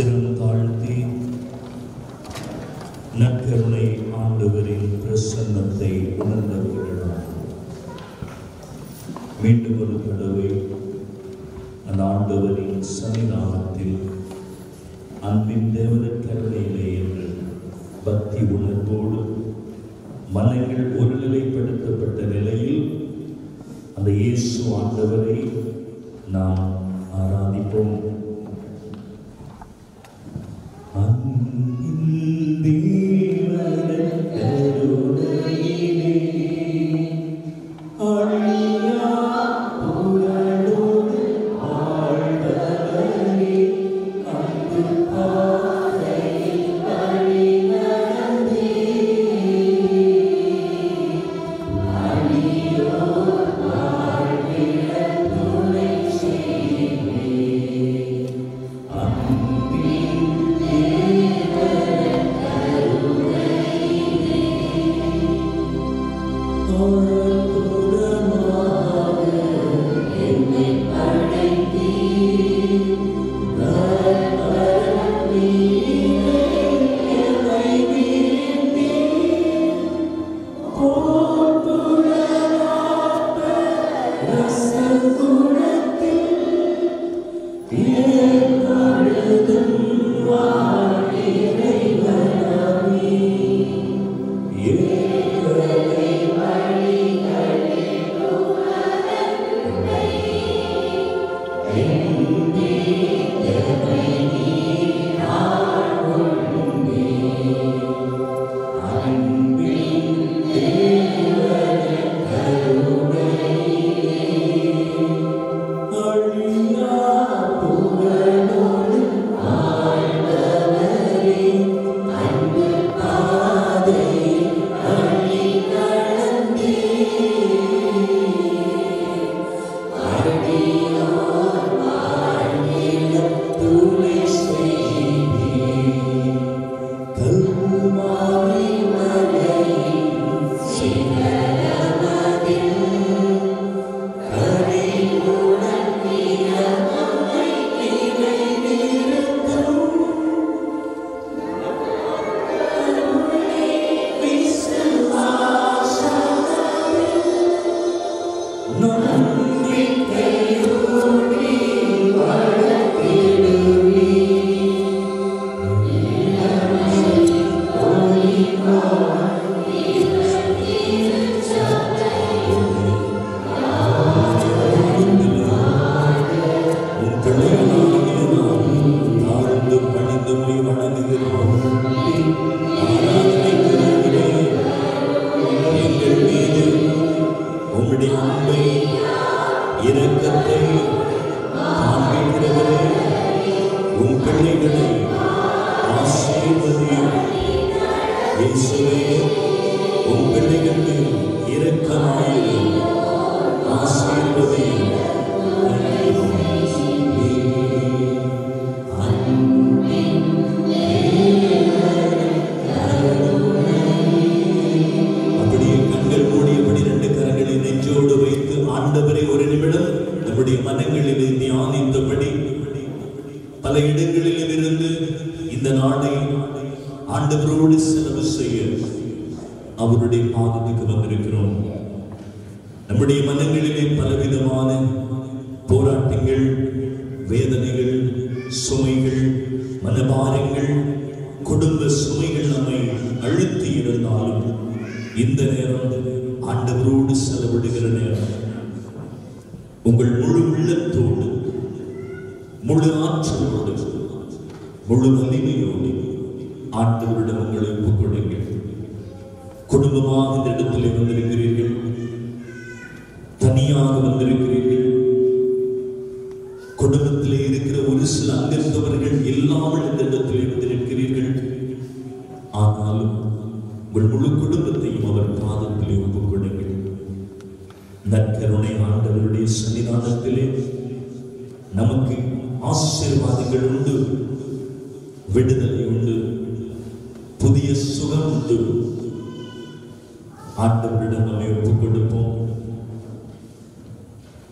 சிரம் தாழ்த்தி நற்கருணை ஆண்டவரின் பிரசன்னத்தை உணர்ந்தவர்களாக மீண்டும் ஒரு தடவை அந்த ஆண்டவரின் சன்னிதானத்தில் அன்பின் தேவன கருணையிலே என்று பக்தி உணர்வோடு மனங்கள் ஒருநிலைப்படுத்தப்பட்ட நிலையில் அந்த இயேசு ஆண்டவரை நாம் ஆராதிப்போம்.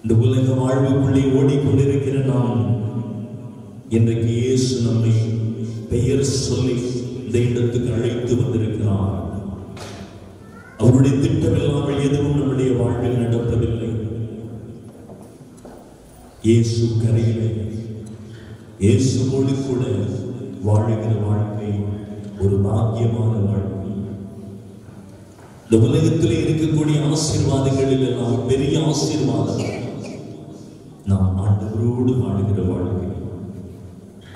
இந்த உலக வாழ்வுக்குள்ளே ஓடிக்கொண்டிருக்கிற நாம் இன்றைக்கு இயேசு நம்மை பெயர் சொல்லி இந்த இடத்துக்கு அழைத்து வந்திருக்கிறார். அவருடைய திட்டம் இல்லாமல் எதுவும் நம்முடைய வாழ்வில் நடப்பதில்லை. இயேசு கரையிலே இயேசுவோடு கூட வாழுகிற வாழ்க்கை ஒரு பாக்கியமான வாழ்க்கை. இந்த உலகத்தில் இருக்கக்கூடிய ஆசீர்வாதங்களில் எல்லாம் பெரிய ஆசீர்வாதம் நாம் ஆண்டவரோடு வாழுகிற வாழ்க்கை.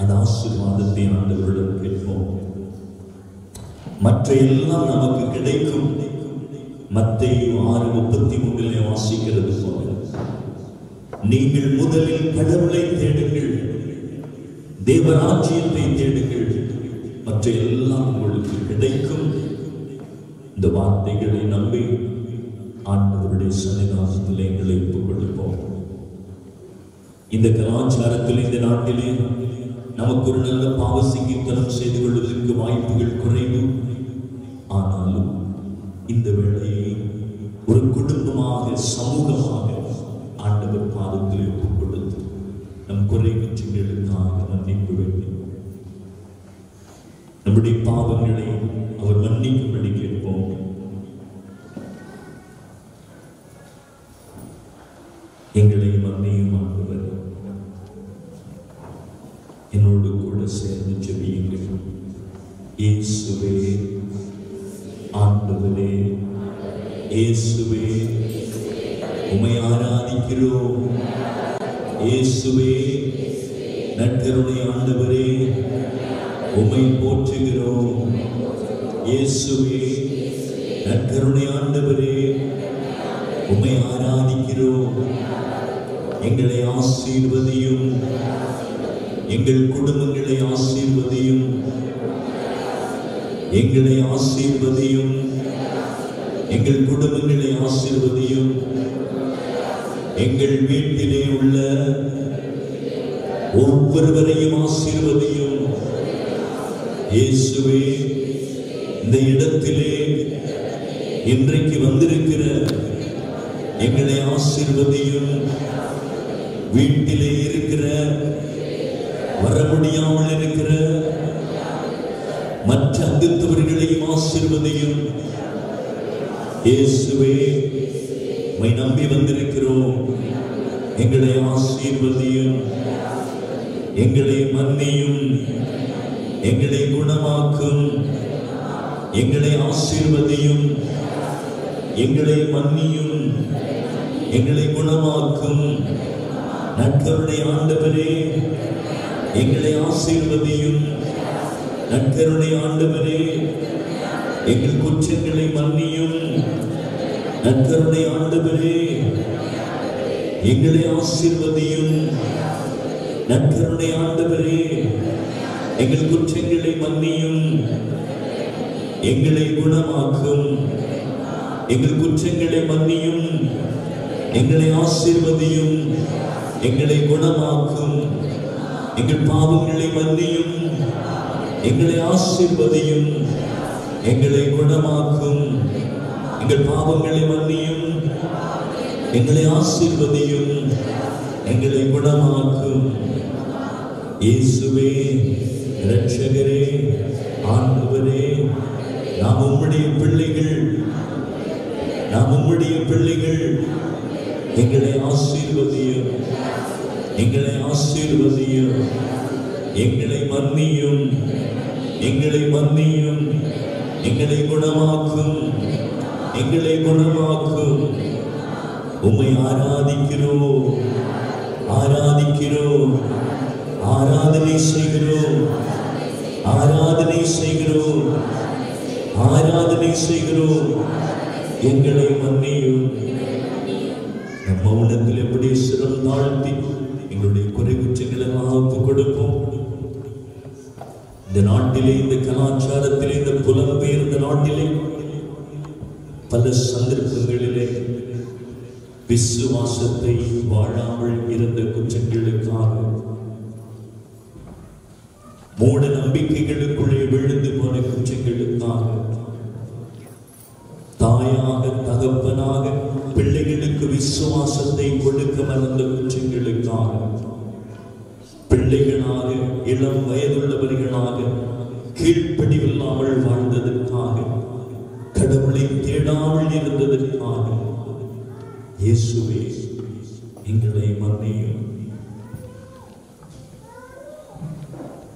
அந்த ஆசீர்வாதத்தை ஆண்டவரிடம் கேட்போம். மற்ற எல்லாம் நமக்கு கிடைக்கும். மத்தேயு 6:33 வாசிக்கிறது போல, நீங்கள் முதலில் கடவுளை தேடுங்கள், தேவராஜ்யத்தை தேடுங்கள், மற்ற எல்லாம் உங்களுக்கு கிடைக்கும். இந்த வார்த்தைகளை நம்பி ஆண்டவருடைய சன்னிதானத்தில் எங்களை ஒப்புக் கொடுப்போம். இந்த கலாச்சாரத்தில் இந்த நாட்டிலே நமக்கு ஒரு நல்ல பாவசிங்கத்தனம் செய்து கொள்வதற்கு வாய்ப்புகள் குறைவு. ஆனாலும் இந்த வேளையை ஒரு குடும்பமாக சமூகமாக ஆண்டவர் பாதத்தில் ஒப்புக் கொடுத்து நம் குறை குற்றங்களுக்காக மன்னிப்பு வேண்டும். நம்முடைய பாவங்களை அவர் மன்னிக்கும்படி கேட்போம். எங்களை மன்னியும் ஆண்டவர். என்னோடு கூட சேர்ந்து ஜெபியுங்கள். இயேசுவே, ஆண்டவரே, இயேசுவே, உம்மை ஆராதிக்கிறோம். இயேசுவே, நற்கருணை ஆண்டவரே, உம்மை போற்றுகிறோம். இயேசுவே, நற்கருணை ஆண்டவரே, உம்மை ஆராதிக்கிறோம். எங்களை ஆசீர்வதியும், எங்கள் குடும்பங்களை ஆசீர்வதியும், எங்களை ஆசீர்வதியும், எங்கள் குடும்பங்களை ஆசீர்வதியும். எங்கள் வீட்டிலே உள்ள ஒவ்வொருவரையும் ஆசீர்வதியும். இயேசுவே, இந்த இடத்திலே இன்றைக்கு வந்திருக்கிற எங்களை ஆசீர்வதியும். வீட்டிலே இருக்கிற, வர முடியாமல் இருக்கிற மற்ற அங்கத்தவர்களையும் ஆசீர்வதியும். இயேசுவே, உம்மை நம்பி வந்திருக்கிறோம். எங்களை ஆசீர்வதியும், எங்களை மன்னியும், எங்களை குணமாக்கும். எங்களை ஆசீர்வதியும், எங்களை மன்னியும், எங்களை குணமாக்கும். நற்கருணை ஆண்டவரே, எங்களை ஆசீர்வதியும். நற்கருணை ஆண்டவரே, எங்கள் குற்றங்களை மன்னியும். நற்கருணை ஆண்டவரே, எங்களை ஆசீர்வதியும். நற்கருணை ஆண்டவரே, எங்கள் குற்றங்களை மன்னியும், எங்களை குணமாக்கும். எங்கள் குற்றங்களை மன்னியும், எங்களை ஆசீர்வதியும், எங்களை குணமாக்கும். எங்கள் பாவங்களை மன்னியும், எங்களை ஆசீர்வதியும், எங்களை குணமாக்கும். எங்கள் பாவங்களை மன்னியும், எங்களை ஆசீர்வதியும், எங்களை குணமாக்கும். இயேசுவே, இரட்சகரே, ஆண்டவரே, நாம் உம்முடைய பிள்ளைகள், நாம் உம்முடைய பிள்ளைகள். எங்களை ஆசீர்வதியும், எங்களை ஆசீர்வதியும், எங்களை மன்னியும், எங்களை மன்னியும், எங்களை குணமாக்கும், எங்களை குணமாக்கும். உம்மை ஆராதிக்கிறோம், ஆராதிக்கிறோம், ஆராதனை செய்கிறோம், ஆராதனை செய்கிறோம், ஆராதனை செய்கிறோம். எங்களை மன்னியும். நம் மௌனத்தில் எப்படி சிரம் தாழ்த்தி எங்களுடைய குறை குற்றங்களை ஒப்புக் கொடுப்போம். இந்த நாட்டிலே, இந்த கலாச்சாரத்திலே, இந்த புலம்பெயர்ந்த நாட்டிலே பல சந்தர்ப்பங்களிலே விசுவாசத்தை வாழாமல் இருந்த குற்றங்களுக்காக, மூட நம்பிக்கைகளுக்குள்ளே விழுந்து போன குற்றங்களுக்காக, தாயாக தகப்பனாக பிள்ளைகளுக்கு விசுவாசத்தை கொடுக்க மறந்த குற்றங்களுக்காக, பிள்ளைகளாக இளம் வயதுள்ளவர்களாக கீழ்ப்படிவில்லாமல் வாழ்ந்ததற்காக, கடவுளை தேடாமல் இருந்ததற்காக இயேசுவே எங்களை மன்னியும்.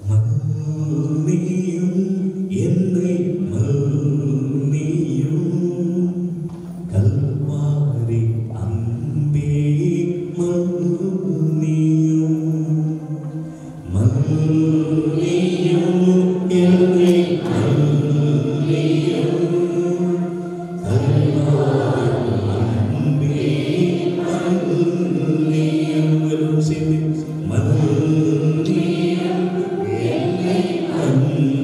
மன்னியும் என்னை மன்னியும் கல்வாரி அன்பே மன்னியும். மன்னியும் என்னை மன்னியும் கல்வாரி அன்பே மன்னியும். மன்னியும் என்னை மன்னியும்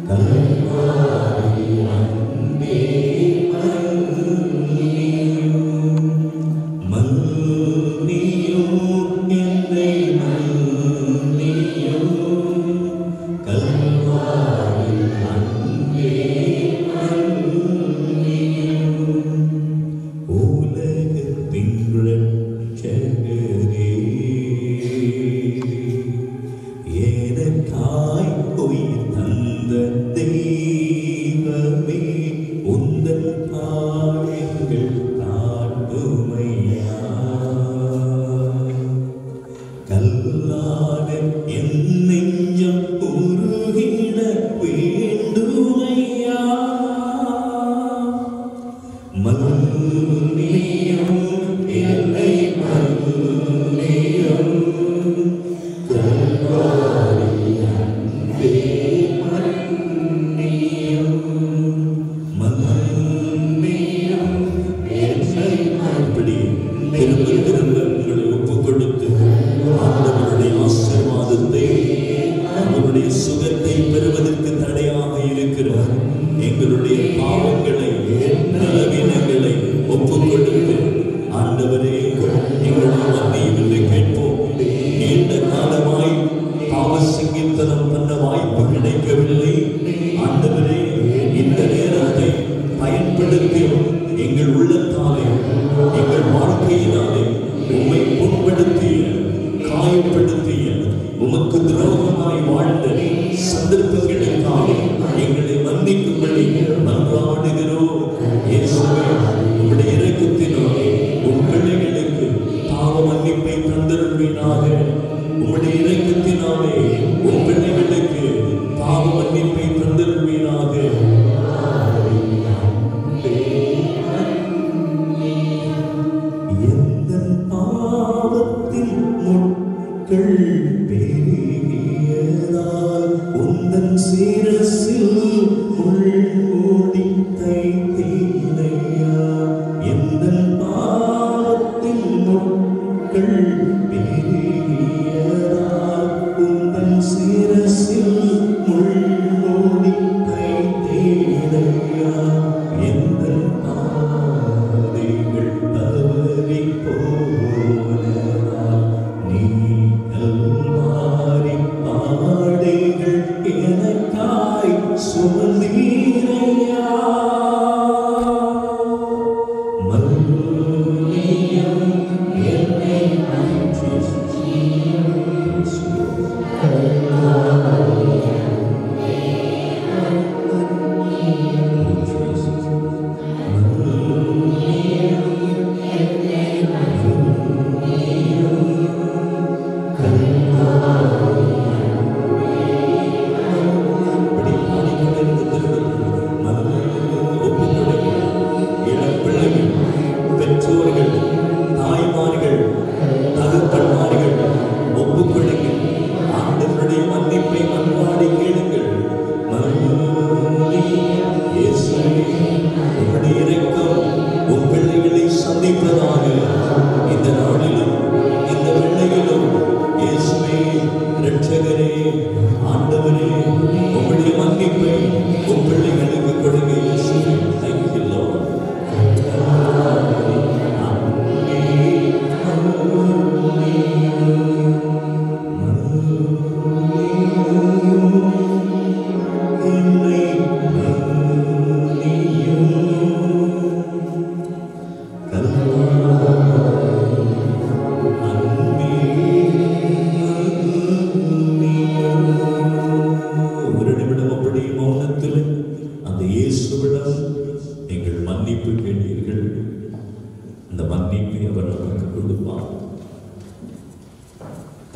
கல்வாரி அன்பே மன்னியும். மன்னியும் என்னை மன்னியும் கல்வாரி அன்பே மன்னியும். உலகத்தின் இரட்சகரே, எனக்காய் உயிர் தந்த தெய்வமே, உந்தன் பாடுகள் காட்டுமையா. கல்லான என் நெஞ்சம் உருகிட வேண்டுமையா. மன்னியும் என்னை மன்னியும் கல்வாரி அன்பே மன்னியும். மன்னியும் என்னை அப்படி திரும்ப திரும்ப உங்களை ஒப்புக் கொடுத்து ஆண்டவருடைய ஆசீர்வாதத்தை, அவருடைய சுகத்தை பெறுவதற்கு தடையாக இருக்கிறார் எங்களுடைய பாவங்களை, பலவீனங்களை ஒப்புக் கொடுத்து, ஆண்டவரே எங்களை மன்னியும் என்று கேட்போம். நீண்ட காலமாய் பாவ சங்கீர்த்தனம் பண்ண வாய்ப்பு கிடைக்கவில்லை. ஆண்டவரே, இந்த நேரத்தை பயன்படுத்தி எங்கள் உள்ளத்தாலே, எங்கள் வாழ்க்கையினாலே உம்மை புண்படுத்திய, காயப்படுத்திய, உமக்கு துரோகமாய் வாழ்ந்த சந்தர்ப்பங்களுக்காக எங்களை மன்னிக்கும்படி மன்றாடுகிறோம். இயேசுவே, உம்முடைய இரக்கத்தினாலே உம் பிள்ளைகளுக்கு பாவ மன்னிப்பை தந்தருள்வீராக. உம்முடைய இரக்கத்தினாலே உம் பிள்ளைகளுக்கு பாவ மன்னிப்பை தந்தருள்வீராக. எந்த பாவத்தின் முட்கள் பெருகியதால் உந்தன் சிரசில் முள் அவர் நமக்கு கொடுப்பார்.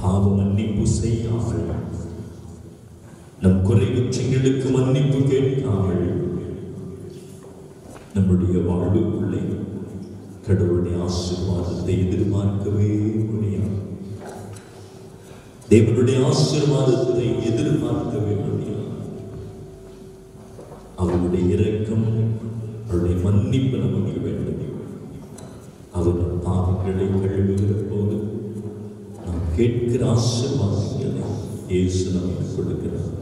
பாவ மன்னிப்பு செய்யாமல், நம் குறை குற்றங்களுக்கு மன்னிப்பு கேட்காமல் நம்முடைய வாழ்வுக்குள்ளே கடவுளுடைய ஆசீர்வாதத்தை எதிர்பார்க்கவே முடியாது. தேவனுடைய ஆசீர்வாதத்தை எதிர்பார்க்கவே முடியாது. அவருடைய இரக்கம், அவருடைய மன்னிப்பு நமக்கு வேண்டும். அவர் பாவங்களை கழுவுகிற போது நாம் கேட்கிற ஆசீர்வாதங்களை இயேசு நமக்கு கொடுக்கிறார்.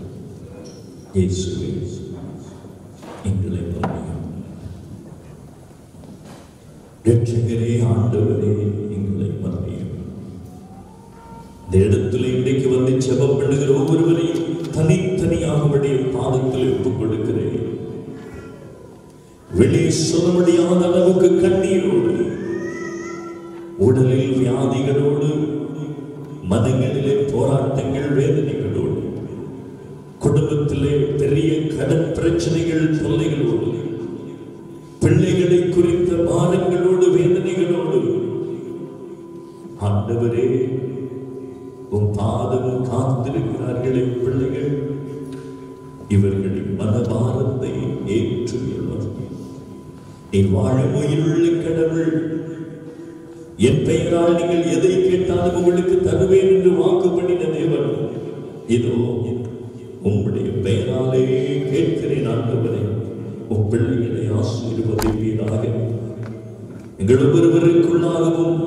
இயேசுவே எங்களை மன்னியும். இரட்சகரே, ஆண்டவரே எங்களை மன்னியும். இந்த இடத்துல இன்றைக்கு வந்து ஜெபம் பண்ணுகிற ஒவ்வொருவரையும் தனித்தனியாக அவருடைய பாதத்தில் ஒப்புக் கொடுக்கிறேன். வெளியே சொல்ல முடியாத அளவுக்கு கண்ணீரோடு, உடலில் வியாதிகளோடு, மனங்களிலே போராட்டங்கள், வேதனைகளோடு, குடும்பத்திலே பெரிய கடன் பிரச்சனைகள், தொல்லைகளோடு, பிள்ளைகளை குறித்த பாரங்களோடு, வேதனைகளோடு, ஆண்டவரே உம் பாதம் காத்திருக்கிறார்களே பிள்ளைகள், இவர்களின் மனபாரத்தை ஏற்றுள்ளவர். நீ வாழும் உயிருள்ள கடவுள், என் பெயரால் நீங்கள் எதை கேட்டாலும் உங்களுக்கு தருவேன் என்று வாக்கு பண்ணின தேவன், இதோ உம்முடைய பெயராலே கேட்கிறேன். ஆண்டவரே, உம் பிள்ளைகளை ஆசீர்வதிப்பீராக. எங்கள் ஒவ்வொருவருக்குள்ளாகவும்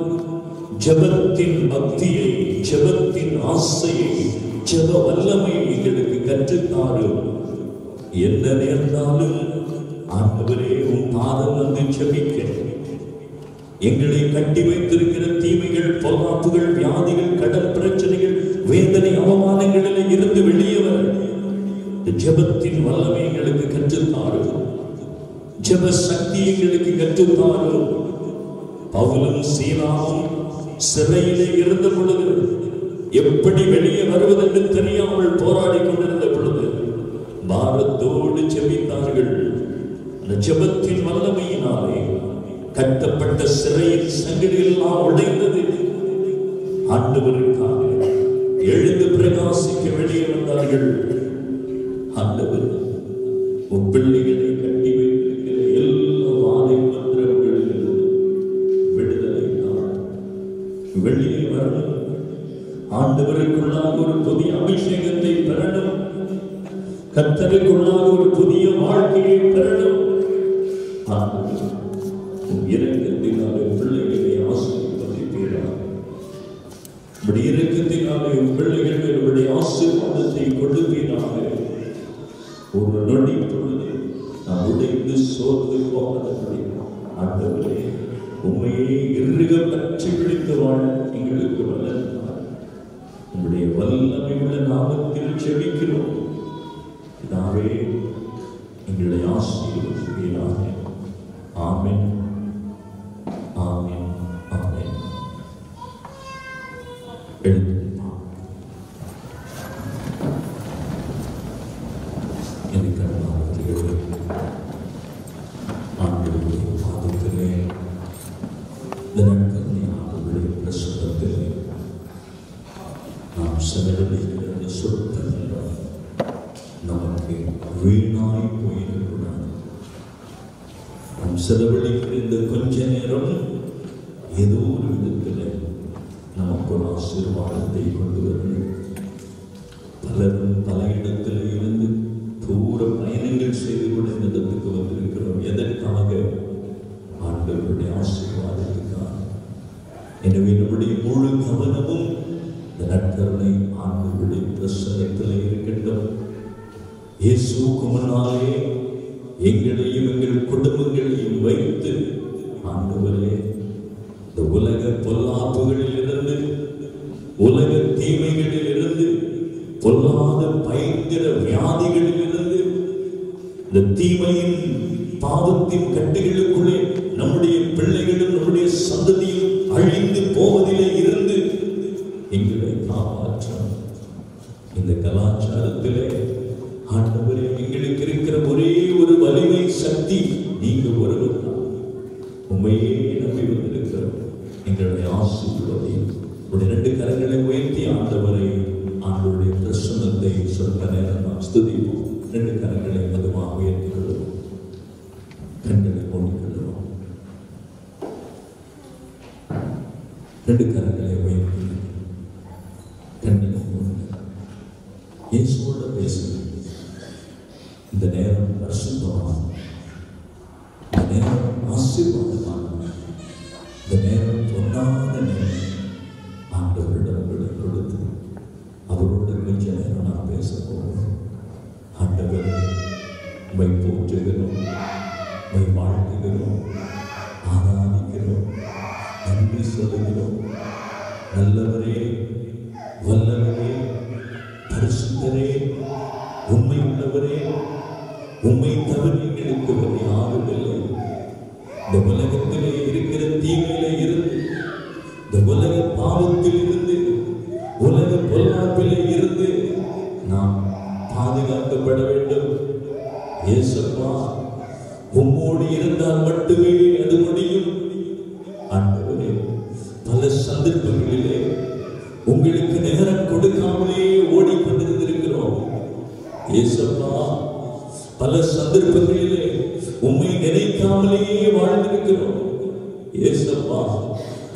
ஜெபத்தின் பக்தியை, ஜெபத்தின் ஆசையை, ஜெப வல்லமையை எங்களுக்கு கற்றுத்தாரும். என்ன நேர்ந்தாலும் ஆண்டவரே உம் பாதம் வந்து ஜெபிக்க, எங்களை கட்டி வைத்திருக்கிற தீமைகள், பொல்லாப்புகள், வியாதிகள், கடன் பிரச்சனைகள், வேதனை, அவமானங்களில் இருந்து வெளியே வர ஜெபத்தின் வல்லமை எங்களுக்கு கற்றுத்தாரும். ஜெப சக்தி எங்களுக்கு கற்றுத்தாரும். பவுலும் சீலாவும் சிறையிலே இருந்த பொழுது எப்படி வெளியே வருவதென்று தெரியாமல் போராடி கொண்டிருந்த பொழுது பாரத்தோடு ஜெபித்தார்கள். அந்த ஜெபத்தின் வல்லமையினாலே கட்டப்பட்ட சிறையின் சங்கிலிகள் எல்லாம் உடைந்தது. ஆண்டவருக்காக எழுந்து பிரகாசிக்க வெளியே வந்தார்கள். ஆண்டவர் உன் பிள்ளைகளை கட்டி வைத்திருக்கிற எல்லா வாதை மந்திரங்களிலிருந்து விடுதலை வெளியே வரணும். ஆண்டவருக்குள்ளாக ஒரு புதிய அபிஷேகத்தை பெறணும். கர்த்தருக்குள்ளாக ஒரு புதிய வாழ்க்கையை பெறணும். இரக்கத்தினாலே பிள்ளைகளை ஆசீர்வதிப்பீராக. இரக்கத்தினாலே பிள்ளைகள் என்னுடைய ஆசீர்வாதத்தை கொடுப்பீராக. ஒரு நொடி பொழுது நான் உடைந்து சோர்ந்து போனதபடி ஆண்டவரே உண்மையை இறுக பற்றி பிடித்து வாழ எங்களுக்கு வல்லனார். உங்களுடைய வல்லமை உள்ள நாமத்தில் செபிக்கிறோம். இதாவே எங்களை ஆசீர்வதிப்பீராக. ஆமென், ஆமென், ஆமென். செலவழிக்கிற இந்த கொஞ்ச நேரம் ஏதோ ஒரு விதத்தில் நமக்கு ஒரு ஆசீர்வாதத்தை கொண்டு வரணும். பலரும் பல இடத்துல இருந்து தூர பயணங்கள் செய்து கூட இந்த இடத்துக்கு வந்திருக்கிறோம். எதற்காக? ஆண்டவருடைய ஆசீர்வாதத்துக்காக. எனவே நம்முடைய முழு கவனமும் இந்த நற்கருணை ஆண்டவருடைய பிரசன்னத்தில் இருக்கட்டும். இயேசுவுக்கு முன்னாலே எங்களையும் எங்கள் குடும்பங்களையும் வைத்து ஆண்டவரே இந்த உலக பொல்லாப்புகளில் இருந்து, உலக தீமைகளில் இருந்து, பொல்லாத பயங்கர வியாதிகளில் இருந்து, இந்த தீமையின் பாவத்தின் கட்டுகளுக்குள்ளே நம்முடைய பிள்ளைகளும் நம்முடைய சந்ததியும் அழிந்து போவதிலே இருந்து எங்களை காப்பாற்ற இந்த கலாச்சாரத்திலே ஆண்டவரே எங்களுக்கு இருக்கிற ஒரே ஒரு வலிமை சக்தி நீங்க ஒருவர் தான். உண்மையே நம்பி வந்திருக்கிறோம். எங்களை ஆசீர்வதி. உடைய 2 கரங்களை உயர்த்தி ஆண்டவரை ஆண்டவருடைய பிரசன்னத்தை சொல்ல நேரம் நாம் ஸ்துதிப்போம். 2 கரங்களை மதுமாக உயர்த்தி கொள்வோம். கண்களை மூடிக்கொள்வோம். 2 கரங்களை உயர்த்தி கண்களை மூடுங்கள். இயேசுவோட பேசுங்கள். இந்த நேரம் பரிசுத்தமான, இந்த நேரம் ஆசீர்வாதமான, இந்த நேரம் பொன்னான நேரம் ஆண்டவரிடம் உங்களுக்கு கொடுத்து அவரோட கொஞ்ச நேரம் நான் பேச போகிறோம். ஆண்டவரை உம்மை போற்றுகிறோம், உம்மை வாழ்த்துகிறோம், ஆராதிக்கிறோம், நன்றி சொல்லுகிறோம். நல்லவரே, வல்லவரே, பரிசுத்தரே, உண்மை உள்ளவரே, உம்மை தவிர எங்களுக்கு வேறு யாரும் இல்லை. இந்த உலகத்திலே இருக்கிற தீமையிலே இருந்து, இந்த உலக பாவத்தில் இருந்து, உலக பொல்லாப்பிலே இருந்து நாம் பாதுகாக்கப்பட வேண்டும். இயேசுவா, உம்மோடு இருந்தால் மட்டுமே அது முடியும். ஆண்டவரே, பல சந்தர்ப்பங்களிலே உங்களுக்கு நேரம் கொடுக்காமலே ஓடிக்கொண்டிருந்திருக்கிறோம். இயேசுவா, பல சந்தர்ப்பங்களிலே உம்மை நினைக்காமலேயே வாழ்ந்திருக்கிறோம். இயேசுவா,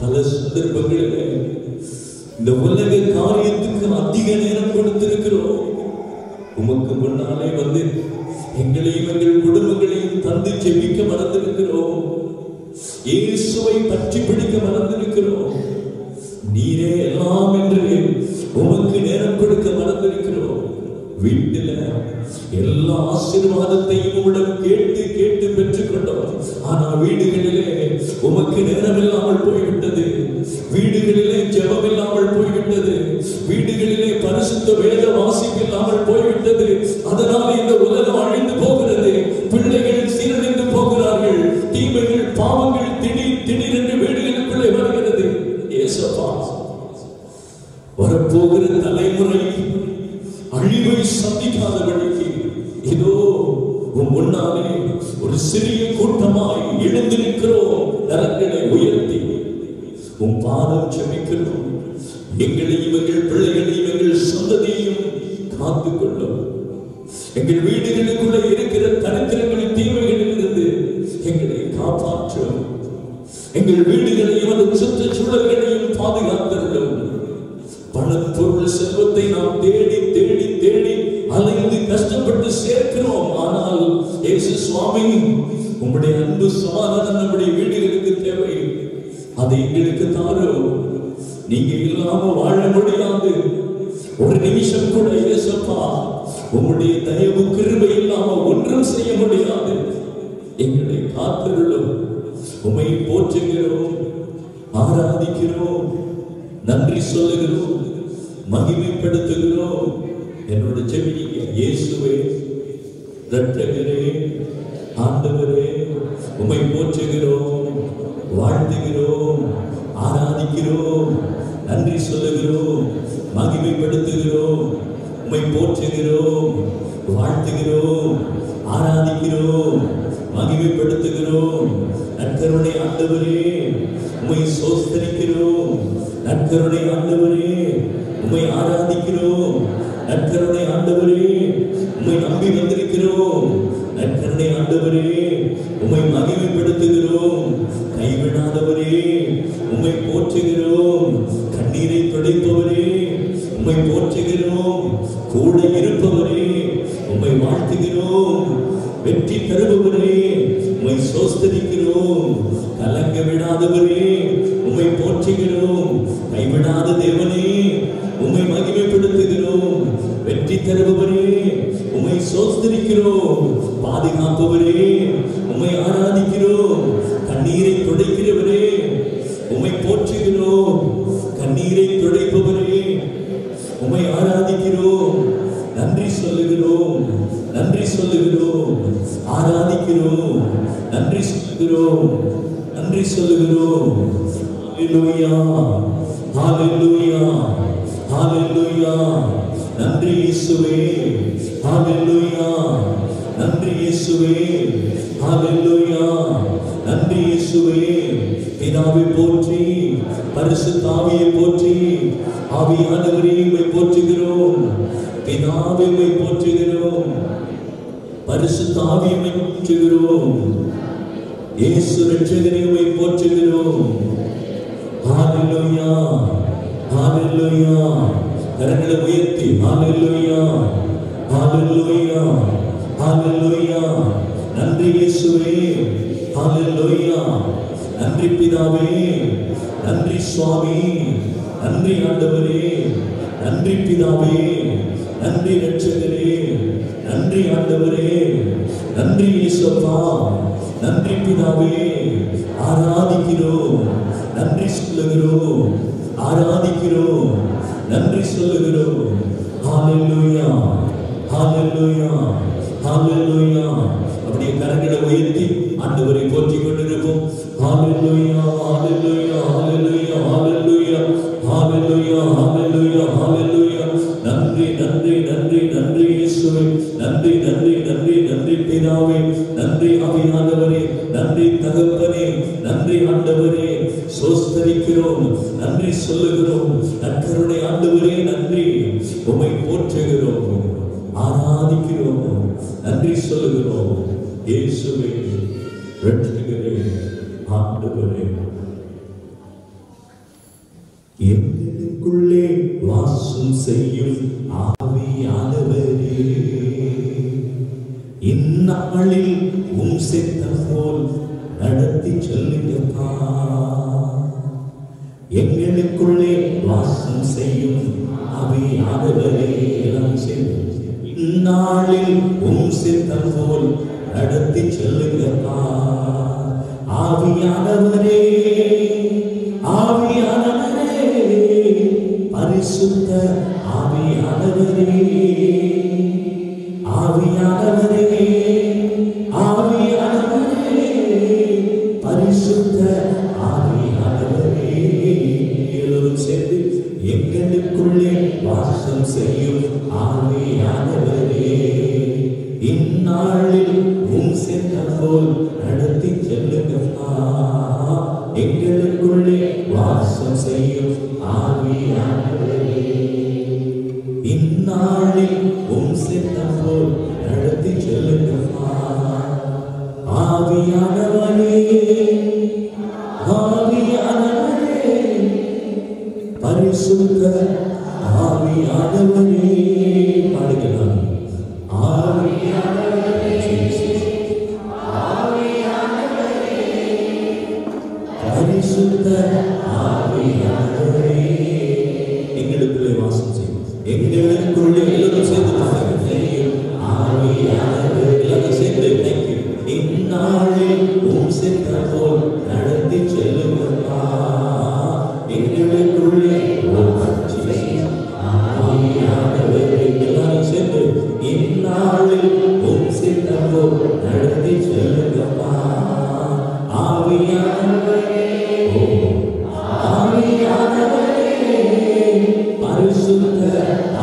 பல சந்தர்ப்பங்களிலே இந்த உலக காரியத்துக்கு அதிக நேரம் கொடுத்திருக்கிறோம். உமக்கு முன்னாலே வந்து எங்களையும் எங்கள் குடும்பங்களையும் தந்து செபிக்க மறந்திருக்கிறோம். இயேசுவை பற்றி பிடிக்க மறந்திருக்கிறோம். நீரே எல்லாம் என்று உமக்கு நேரம் கொடுக்க மறந்திருக்கிறோம். வீட்டில எல்லா ஆசீர்வாதத்தையும் உம்மிடம் கேட்டு கேட்டு பெற்றுக்கொண்டோம். ஆனா வீடுகளிலே உமக்கு நேரம் இல்லாமல் போய்விட்டது. வீடுகளிலே ஜெபம் இல்லாமல் போய்விட்டது. வீடுகளிலே பரிசுத்த வேத வாசிப்பு இல்லாமல் போய்விட்டது. அதனால் இந்த உலகம் அழிந்து போகிறது. பிள்ளைகள் சீரழிந்து போகிறார்கள். தீமைகள், பாவங்கள் திடீர் திடீரென்று வீடுகளுக்குள்ளே வருகிறது. இயேசுவா, வரப்போகிற தலைமுறை அழிவை சந்திக்காதபடிக்கு இதோ உன் முன்னாலே ஒரு சிறிய கூட்டமாய் எழுந்து நிற்கிறோம். கரங்களை உயர்த்தி உன் பாதம் ஜெபிக்கிறோம். எங்களையும் எங்கள் பிள்ளைகளையும் எங்கள் சந்ததியையும் காத்துக்கொள்ளும். எங்கள் வீடுகளுக்குள்ளே இருக்கிற தரித்திரங்களின் தீமைகளில் இருந்து எங்களை காப்பாற்றும். எங்கள் வீடுகளையும் அந்த சுற்றுச்சூழல்களையும் பாதுகாத்திருக்கிறோம். பணம், பொருள், செல்வத்தை நாம் தேடி தேடி தேடி அலைந்து கஷ்டப்பட்டு சேர்க்கிறோம். ஆனால் இயேசு சுவாமி, உம்முடைய அன்பு சமாதானம் நம்முடைய வீடுகளுக்கு தேவை. அதை எங்களுக்கு தாரும். நீங்க இல்லாம வாழ முடியாது. ஒரு நிமிஷம் கூட இயேசுப்பா, உம்முடைய தயவு கிருபை இல்லாம ஒன்றும் செய்ய முடியாது. எங்களை காத்திருளும். உம்மை போற்றுகிறோம், ஆராதிக்கிறோம், நன்றி சொல்லுகிறோம், மகிமைப்படுத்துகிறோம். என்னோட செவிங்க இயேசுவே, இரட்சகரே, ஆண்டவரே, உம்மை போற்றுகிறோம், வாழ்த்துகிறோம், ஆராதிக்கிறோம், நன்றி சொல்லுகிறோம், மகிமைப்படுத்துகிறோம். உம்மை போற்றுகிறோம், வாழ்த்துகிறோம், ஆராதிக்கிறோம், மகிமைப்படுத்துகிறோம். நற்கருணை ஆண்டவரே, உம்மை சோஸ்தரிக்கிறோம். நற்கருணை ஆண்டவரே, உம்மை ஆராதிக்கிறோம். நற்கருணை ஆண்டவரே, உம்மை நம்பி வந்திருக்கிறோம். நற்கருணை ஆண்டவரே, உம்மை மகிமைப்படுத்துகிறோம். கைவிடாதவரே, உம்மை போற்றுகிறோம். கண்ணீரை துடைப்பவரே, உம்மை போற்றுகிறோம். கூட இருப்பவரே, உம்மை வாழ்த்துகிறோம். வெற்றி தருபவரே, உம்மை சோஸ்தரிக்கிறோம். கலங்க விடாதவரே, உம்மை போற்றுகிறோம். கைவிடாத தேவனே, உம்மை மகிமைப்படுத்துகிறோம். வெற்றி தருபவரே, உம்மை சோஸ்தரிக்கிறோம். பாதுகாப்பவரே, உம்மை ஆராதிக்கிறோம். கண்ணீரை துடைக்கிறவரே, உம்மை போற்றுகிறோம். கண்ணீரை துடைப்பவரே, உம்மை ஆராதிக்கிறோம். நன்றி சொல்லுகிறோம், நன்றி சொல்லுகிறோம், ஆராதிக்கிறோம், நன்றி சொல்லுகிறோம், நன்றி சொல்லுகிறோம். ஹல்லேலூயா, ஹல்லேலூயா, ஹல்லேலூயா. நன்றி இயேசுவே, ஹல்லேலூயா. நன்றி இயேசுவே, ஹல்லேலூயா. நன்றி இயேசுவே. பிதாவை போற்றி பரிசுத்த ஆவியை போற்றி. ஆவியானவரே உம்மை போற்றுகிறோம். பிதாவே உம்மை போற்றுகிறோம். பரிசுத்த ஆவியை உம்மை போற்றுகிறோம். இயேசு இரட்சகரே உம்மை போற்றுகிறோம். ஹalleluya ஹalleluya. கரங்களை உயர்த்தி ஹalleluya ஹalleluya ஹalleluya. நன்றி இயேசுவே. ஹalleluya. நன்றி பிதாவே. நன்றி சுவாமி. நன்றி ஆண்டவரே. நன்றி பிதாவே. நன்றி இரட்சகரே. நன்றி ஆண்டவரே. நன்றி இயேசுப்பா. நன்றி பிதாவே. ஆராதிக்கிறோம். நன்றி சொல்லுகிறோம். ஆராதிக்கிறோம். நன்றி சொல்லுகிறோம். ஹalleluya ஹalleluya ஹalleluya. அப்படியே கரங்களை உயர்த்தி ஆண்டவரை போற்றிக் கொண்டிருப்போம். ஹalleluya ஹalleluya ஹalleluya ஹalleluya ஹalleluya ஹalleluya ஹalleluya. நன்றி நன்றி நன்றி நன்றி இயேசுவே. நன்றி நன்றி நன்றி நன்றி பிதாவே. நன்றி ஆவியானவரே. நன்றி தகப்பனே. நன்றி ஆண்டவரே. சோஸ்தரிக்கிறோம். நன்றி சொல்லுகிறோம். நற்கருணை ஆண்டவரே நன்றி. உம்மை போற்றுகிறோம். ஆராதிக்கிறோம். நன்றி சொல்லுகிறோம். இயேசுவே இரட்சகரே ஆண்டவரே. எங்களுக்குள்ளே வாசம் செய்யும் ஆவியானவரே, இந்நாளில் உம் சித்தம் போல் நடத்தி செல்லுங்கப்பா. எங்களுக்குள்ளே வாசம் செய்யும் ஆவியானவரே, இந்நாளில் உம் சித்தம் போல் நடத்தி செல்லுங்கப்பா. ஆவியானவரே ஆவியானவரே, பரிசுத்த ஆவியானவரே, ஆவியானவரே ஆவியானவரே, பரிசுத்த ஆவியானவரே. எல்லோரும் சேர்ந்து எங்களுக்குள்ளே வாசம் செய்யும் ஆவியானவரே, இந்நாளில் உம் சித்தம் போல் நடத்தி செல்லுங்கப்பா. எங்களுக்குள்ளே வாசம் செய்யும் ஆவியானவரே, இந்நாளில் உம் சித்தம் போல் நடத்தி செல்லுங்கப்பா. ஆவியானவரே ஆவியானவரே, பரிசுத்த ஆவியானவரே. பாடுகிறார். ஆவியானவரே பரிசுத்த ஆவியானவரே, எங்களுக்குள்ளே வாசம் செய்யும். எங்களுக்குள்ளே எல்லோரும் சேர்ந்து ஆவியானவரே, எல்லாரும் சேர்ந்து இந்நாளில் உம் சித்தம் போல் நடத்தி செல்லுங்கப்பா. எங்களுக்குள்ளே ஆவியானவரே, எல்லாரும் சேர்ந்து இந்நாளில் உம் சித்தம் போல் நடத்தி செல்லுங்கப்பா. ஆவியானவரே ஆவியானவரே, பரிசுத்த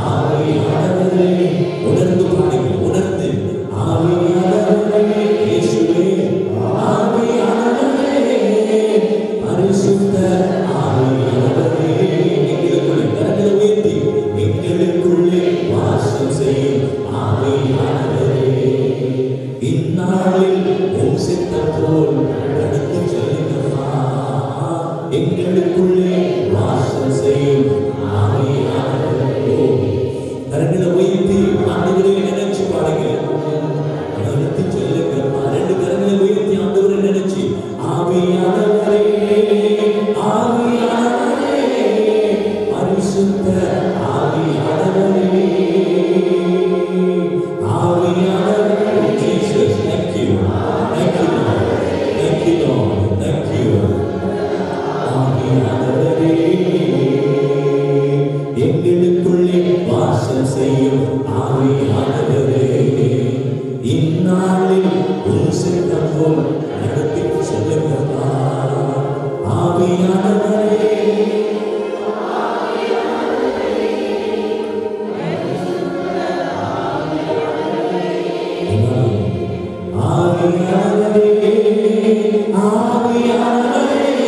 ஆவியானவரே. உணர்ந்து பாடுங்கள். உணர்ந்து ஆவியானவரே இயேசுவே. ஆவியானவரே பரிசுத்த ஆவியானவரே, எங்களுக்குள்ளே கரங்களை உயர்த்தி எங்களுக்குள்ளே வாசம் செய்யும் ஆவியானவரே, இந்நாளில் உம் சித்தம் போல் நடத்தி செல்லுங்கப்பா. எங்களுக்குள்ளே வாசம் செய்யும் ஆவியானவரே. கரங்களை உயர்த்தி ஆண்டவரை நினைச்சு பாடுங்க. நடத்தி செல்லுங்கப்பா. ரெண்டு கரங்களை உயர்த்தி ஆண்டவரை நினைச்சு ஆவியானவரே ஆவியானவரே, பரிசுத்த ஆவியானவரே, ஆவியானவரே. Jesus, thank you. Thank you, Lord. Thank you, Lord. Thank you. ஆவியானவரே, எங்களுக்குள்ளே வாசம் செய்யும் ஆவியானவரே, இந்நாளில் உம் சித்தம் போல் நடத்தி செல்லுங்கப்பா. ஆவியானவரே ஆவியானவரே ஆவியானவரே,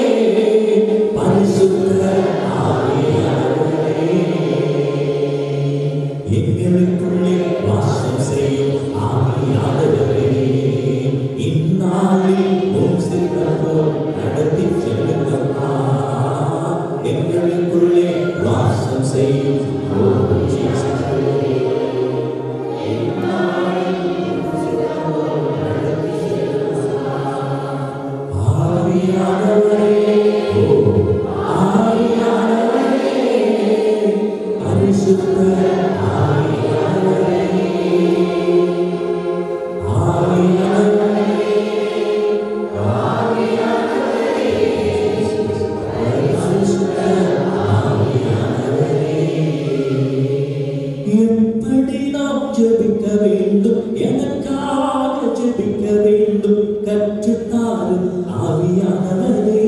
பரிசுத்த ஜெபிக்க வேண்டும் கற்றுத்தாரும் ஆவியானவரே.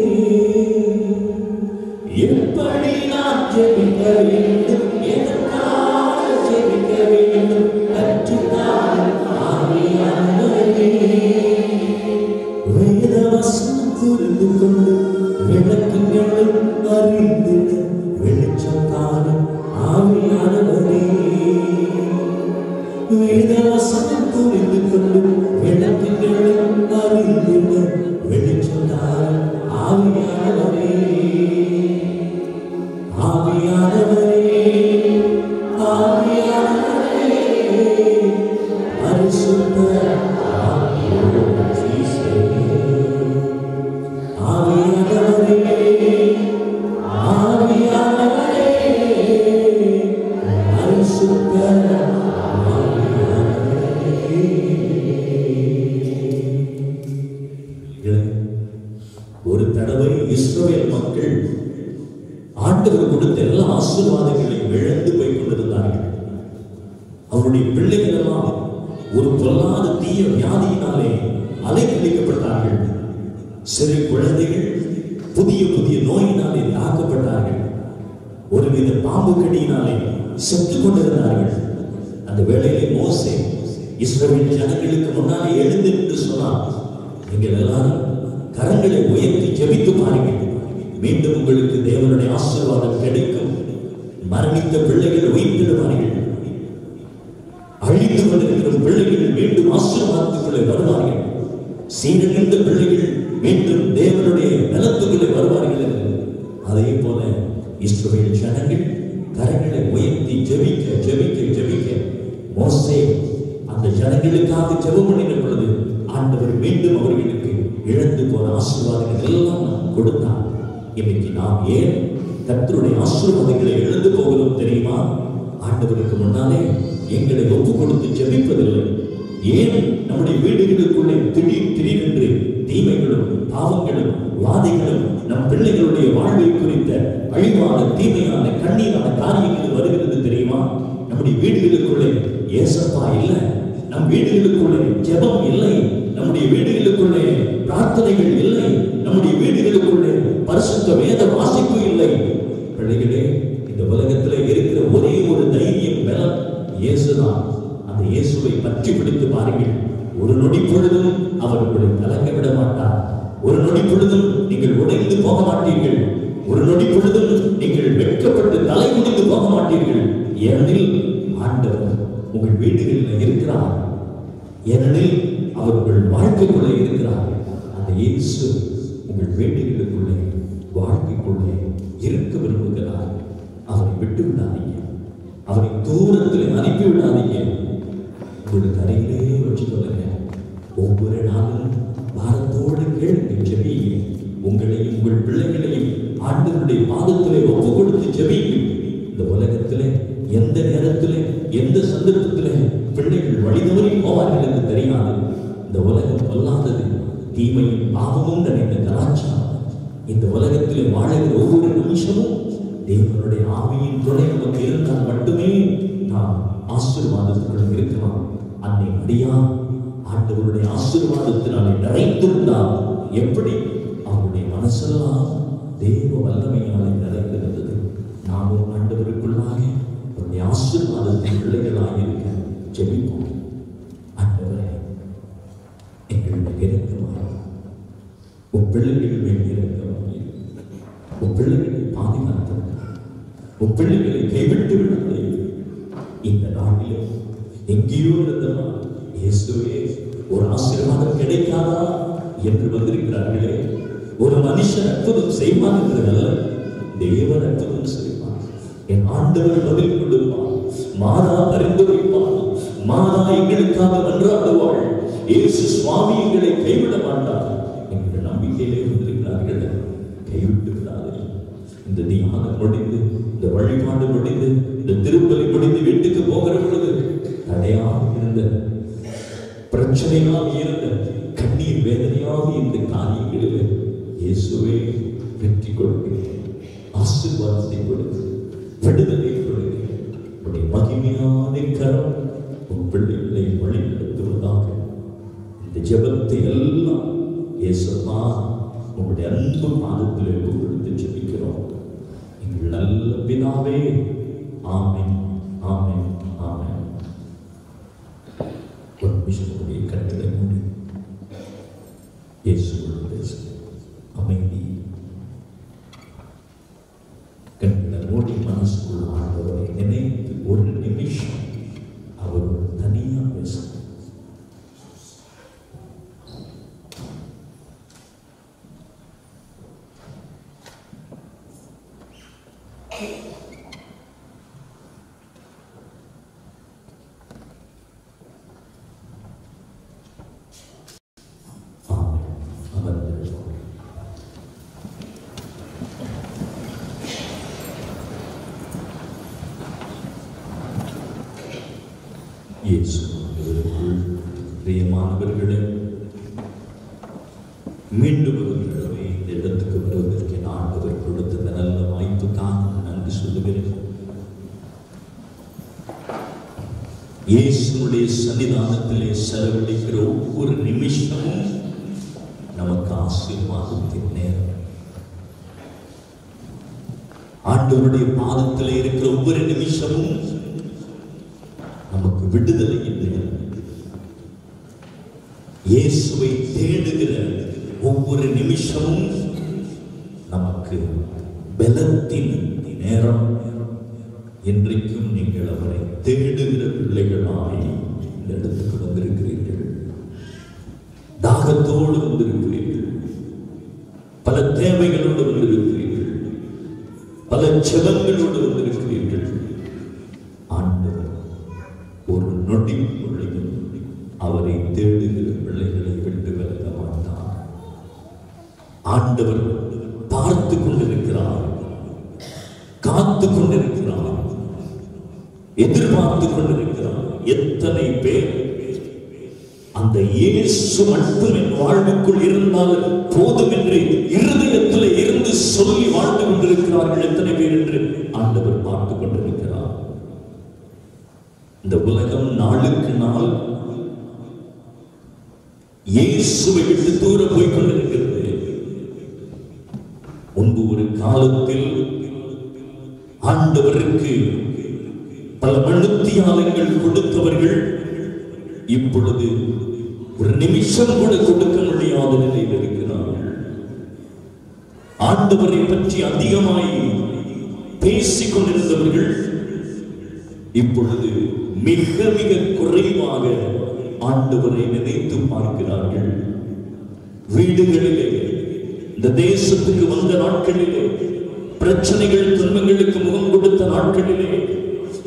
எப்படி நான் ஜெபிக்க வேண்டும், எதற்காக ஜெபிக்க வேண்டும் கற்றுத்தாரும் ஆவியானவரே. வேதவசனம் புரிந்து கொண்டு விளக்குகளை அறிந்திட வெளிச்சம் தாரும் ஆவியானவரே. வேதவசனம் புரிந்து கொண்டு விளக்குகளை அறிந்திட வெளிச்சம் தாரும் ஆவியானவரே. ஆவியானவரே, ஆவியானவரே, பரிசுத்த ஒரு தடவை இஸ்ரவேல் மக்கள் ஆண்டவர் கொடுத்த எல்லா ஆசீர்வாதங்களையும் இழந்து போய் கொண்டிருந்தார்கள். அவருடைய பிள்ளைகள் எல்லாம் ஒரு பொல்லாத தீய வியாதியினாலே அலைக்கழிக்கப்பட்டார்கள். சிறு குழந்தைகள் புதிய புதிய நோயினாலே தாக்கப்பட்டார்கள். ஒருவித பாம்பு கடியினாலே செத்துக் கொண்டிருந்தார்கள். அந்த வேளையிலே மோசே இஸ்ரவேல் ஜனங்களுக்கு முன்னாலே எழுந்து என்று சொன்னார், நீங்கள் எல்லாரும் கரங்களை உயர்த்தி ஜெபித்து பாருங்கள், மீண்டும் உங்களுக்கு தேவனுடைய ஆசீர்வாதம் கிடைக்கும். மரணித்த பிள்ளைகள் உயிர்த்தெழுவார்கள், அழிந்து கொண்டிருக்கிற பிள்ளைகள் மீண்டும் ஆசீர்வாதத்துக்குள்ளே வருவார்கள், சீரழிந்த பிள்ளைகள் மீண்டும் தேவனுடைய நலத்துக்குள்ளே வருவார்கள். அதே போல இஸ்ரவேல் ஜனங்கள் கரங்களை உயர்த்தி ஜெபிக்க ஜெபிக்க ஜெபிக்க மோசே அந்த ஜனங்களுக்காக ஜெபம் பண்ணின பொழுது ஆண்டவர் மீண்டும் அவர்களுக்கு இழந்து போன ஆசீர்வாதங்கள் எல்லாம் கொடுத்தார். இன்னைக்கு நாம் ஏன் கர்த்தருடைய ஆசீர்வாதங்களை இழந்து போகிறோம் தெரியுமா? ஆண்டவருக்கு முன்னாலே எங்களை ஒப்பு கொடுத்து ஜெபிப்பதில்லை. ஏன் நம்முடைய வீடுகளுக்குள்ளே திடீரென்று தீமைகளும் பாவங்களும் வாதைகளும் நம் பிள்ளைகளுடைய வாழ்வை குறித்த அழிவான தீமையான கண்ணீரான காரியங்கள் வருகிறது தெரியுமா? நம்முடைய வீடுகளுக்குள்ளே ஏசப்பா இல்லை, நம் வீடுகளுக்குள்ளே ஜெபம் இல்லை, நம்முடைய வீடுகளுக்குள்ளே பிரார்த்தனைகள் இல்லை, நம்முடைய வீடுகளுக்குள்ளே பரிசுத்த வேத வாசிப்பு இல்லை. பிள்ளைகளே, இந்த உலகத்திலே இருக்கிற ஒரே ஒரு தைரியம் பலம் இயேசுதான். அந்த இயேசுவை பற்றி பிடித்து பாருங்கள். ஒரு நொடி பொழுதும் அவர் உங்களை கலங்க விட மாட்டார். ஒரு நொடி பொழுதும் நீங்கள் உடைந்து போக மாட்டீர்கள். ஒரு நொடி பொழுதும் நீங்கள் வெட்கப்பட்டு தலை குனிந்து போக மாட்டீர்கள். ஏனெனில் ஆண்டவர் உங்கள் வீடுகளில் இருக்கிறார். ஏனெனில் அவர் உங்கள் வாழ்க்கைக்குள்ளே இருக்கிறார். அந்த இயேசு உங்கள் வீடுகளுக்குள்ளே வாழ்க்கைக்குள்ளே இருக்க விரும்புகிறார். அவரை விட்டு விடாதீங்க, அவரை தூரத்தில் அனுப்பி விடாதீங்க. உங்களுக்கு அருகிலே வச்சு சொல்லுங்க. ஒவ்வொரு நாளும் பாரத்தோடு கேளுங்க, ஜெபிங்க. உங்களையும் உங்கள் பிள்ளைகளையும் ஆண்டவருடைய பாதத்திலே ஒப்பு கொடுத்து ஜெபிங்க. இந்த உலகத்திலே எந்த நேரத்திலே எந்த சந்தர்ப்பத்திலே பிள்ளைகள் வழிதவறி போவார்கள் என்று தெரியாது. இந்த உலகம் பொல்லாதது, தீமையும் பாவமும் நிறைந்த கலாச்சாரம். இந்த உலகத்திலே வாழுகிற ஒவ்வொரு நிமிஷமும் தேவனுடைய ஆவியின் துணை நமக்கு இருந்தால் மட்டுமே நாம் ஆசீர்வாதத்துடன் இருக்கலாம். அன்னை மரியா ஆண்டவருடைய ஆசீர்வாதத்தினாலே நிறைந்திருந்தால் எப்படி அவருடைய மனசெல்லாம் தேவ வல்லமையினாலே நிறைந்திருந்தது. நாமும் ஆண்டவருக்குள்ளாக அவருடைய ஆசீர்வாதத்தின் பிள்ளைகளாக இருக்க ஜெபிப்போம். ஆண்டவரே, எங்களுடைய இரக்கமாக உன் பிள்ளைகள் மேல் இரக்கமாக, உன் பிள்ளைகளை பாதுகாத்து, உன் பிள்ளைகளை கைவிட்டு விடாதே. இந்த நாட்டிலே எங்கேயோ இருந்தவா இயேசுவே ஒரு ஆசீர்வாதம் கிடைக்காதா என்று வந்திருக்கிறார்களே. ஒரு மனுஷன் அற்புதம் செய்வான் என்றதல்ல, தேவன் அற்புதம் செய்வான். என் ஆண்டவர் பதில் கொடுப்பான். மாதா பரிந்துரைப்பான். மாதா எங்களுக்காக மன்றாடுவாள். இயேசு சுவாமி எங்களை கைவிட மாட்டார் என்ற நம்பிக்கையிலே வந்திருக்கிறார்கள். கைவிட்டு விடாதே. இந்த தியானம் முடிந்து, இந்த வழிபாடு முடிந்து, இந்த திருப்பலி முடிந்து வீட்டுக்கு போகிற பொழுது தடையாக இருந்த, பிரச்சனையாக இருந்த, கண்ணீர் வேதனையாக இந்த காரியங்களில் இயேசுவே வெற்றி கொடுக்கிறேன், ஆசீர்வாதத்தை கொடுத்து விடுதலை கொடுக்கிறேன். உடைய மகிமையான கரம் உன் பிள்ளைகளை வழி நடத்துவதாக. இந்த ஜெபத்தை எல்லாம் இயேசுப்பா உங்களுடைய அன்பு பாதத்திலே கொடுத்து ஜெபிக்கிறோம். எங்கள் நல்ல பிதாவே, ஆமென், ஆமென், ஆமென். ஒரு நிமிஷத்துடைய கண்களை மூடி இயேசுவோடு பேசு. அமைதி. கண்களை மூடி மனசுக்குள் ஆண்டவரை நினைத்து ஒரு நிமிஷம் அவரோடு தனியா பேச. பிரியமானவர்களே, மீண்டும் ஒரு தடவை இந்த இடத்துக்கு வருவதற்கு ஆண்டவர் கொடுத்த நல்ல வாய்ப்புக்காக நன்றி சொல்லுகிறேன். இயேசுவுடைய சன்னிதானத்திலே செலவழிக்கிற ஒவ்வொரு நிமிஷமும் நமக்கு ஆசீர்வாதத்தின் நேரம். ஆண்டவருடைய பாதத்திலே இருக்கிற ஒவ்வொரு நிமிஷமும் நமக்கு விடுதலை இல்லை. இயேசுவை தேடுகிற ஒவ்வொரு நிமிஷமும் நமக்கு பலத்தின் நேரம். இன்றைக்கும் நீங்கள் அவரை தேடுகிற பிள்ளைகளாய் இந்த இடத்துக்கு வந்திருக்கிறீர்கள். தாகத்தோடு வந்திருக்கிறீர்கள். பல தேவைகளோடு வந்திருக்கிறீர்கள். பல ஜெபங்களோடு வந்திருக்கிறீர்கள். ஆண்டவர் ஒரு நொடி பொழுதும் அவரை தேடுகிற பிள்ளைகளை விட்டு விலக மாட்டார். ஆண்டவர் பார்த்து கொண்டிருக்கிறார், காத்து கொண்டிருக்கிறார், எதிர்பார்த்து கொண்டிருக்கிறார். எத்தனை பேர் அந்த இயேசு மட்டும் என் வாழ்வுக்குள் இருந்தால் போதும் என்று இருதயத்தில் இருந்து சொல்லி வாழ்ந்து கொண்டிருக்கிறார்கள். எத்தனை பேர் என்று ஆண்டவர் பார்த்து கொண்டிருக்கிறார். இந்த உலகம் நாளுக்கு நாள் இயேசுவை விட்டு தூர போய் கொண்டிருக்கிறது. முன்பு ஒரு காலத்தில் ஆண்டவருக்கு பல மணித்தியாலங்கள் கொடுத்தவர்கள் இப்பொழுது ஒரு நிமிஷம் கூட கொடுக்க முடியாத நிலையில் இருக்கிறார்கள். ஆண்டவரை பற்றி அதிகமாய் பேசிக் கொண்டிருந்தவர்கள் இப்பொழுது மிக மிக குறைவாக ஆண்டவரை நினைத்து பார்க்கிறார்கள். வீடுகளிலே, இந்த தேசத்துக்கு வந்த நாட்களிலே, பிரச்சனைகள் துன்பங்களுக்கு முகம் கொடுத்த நாட்களிலே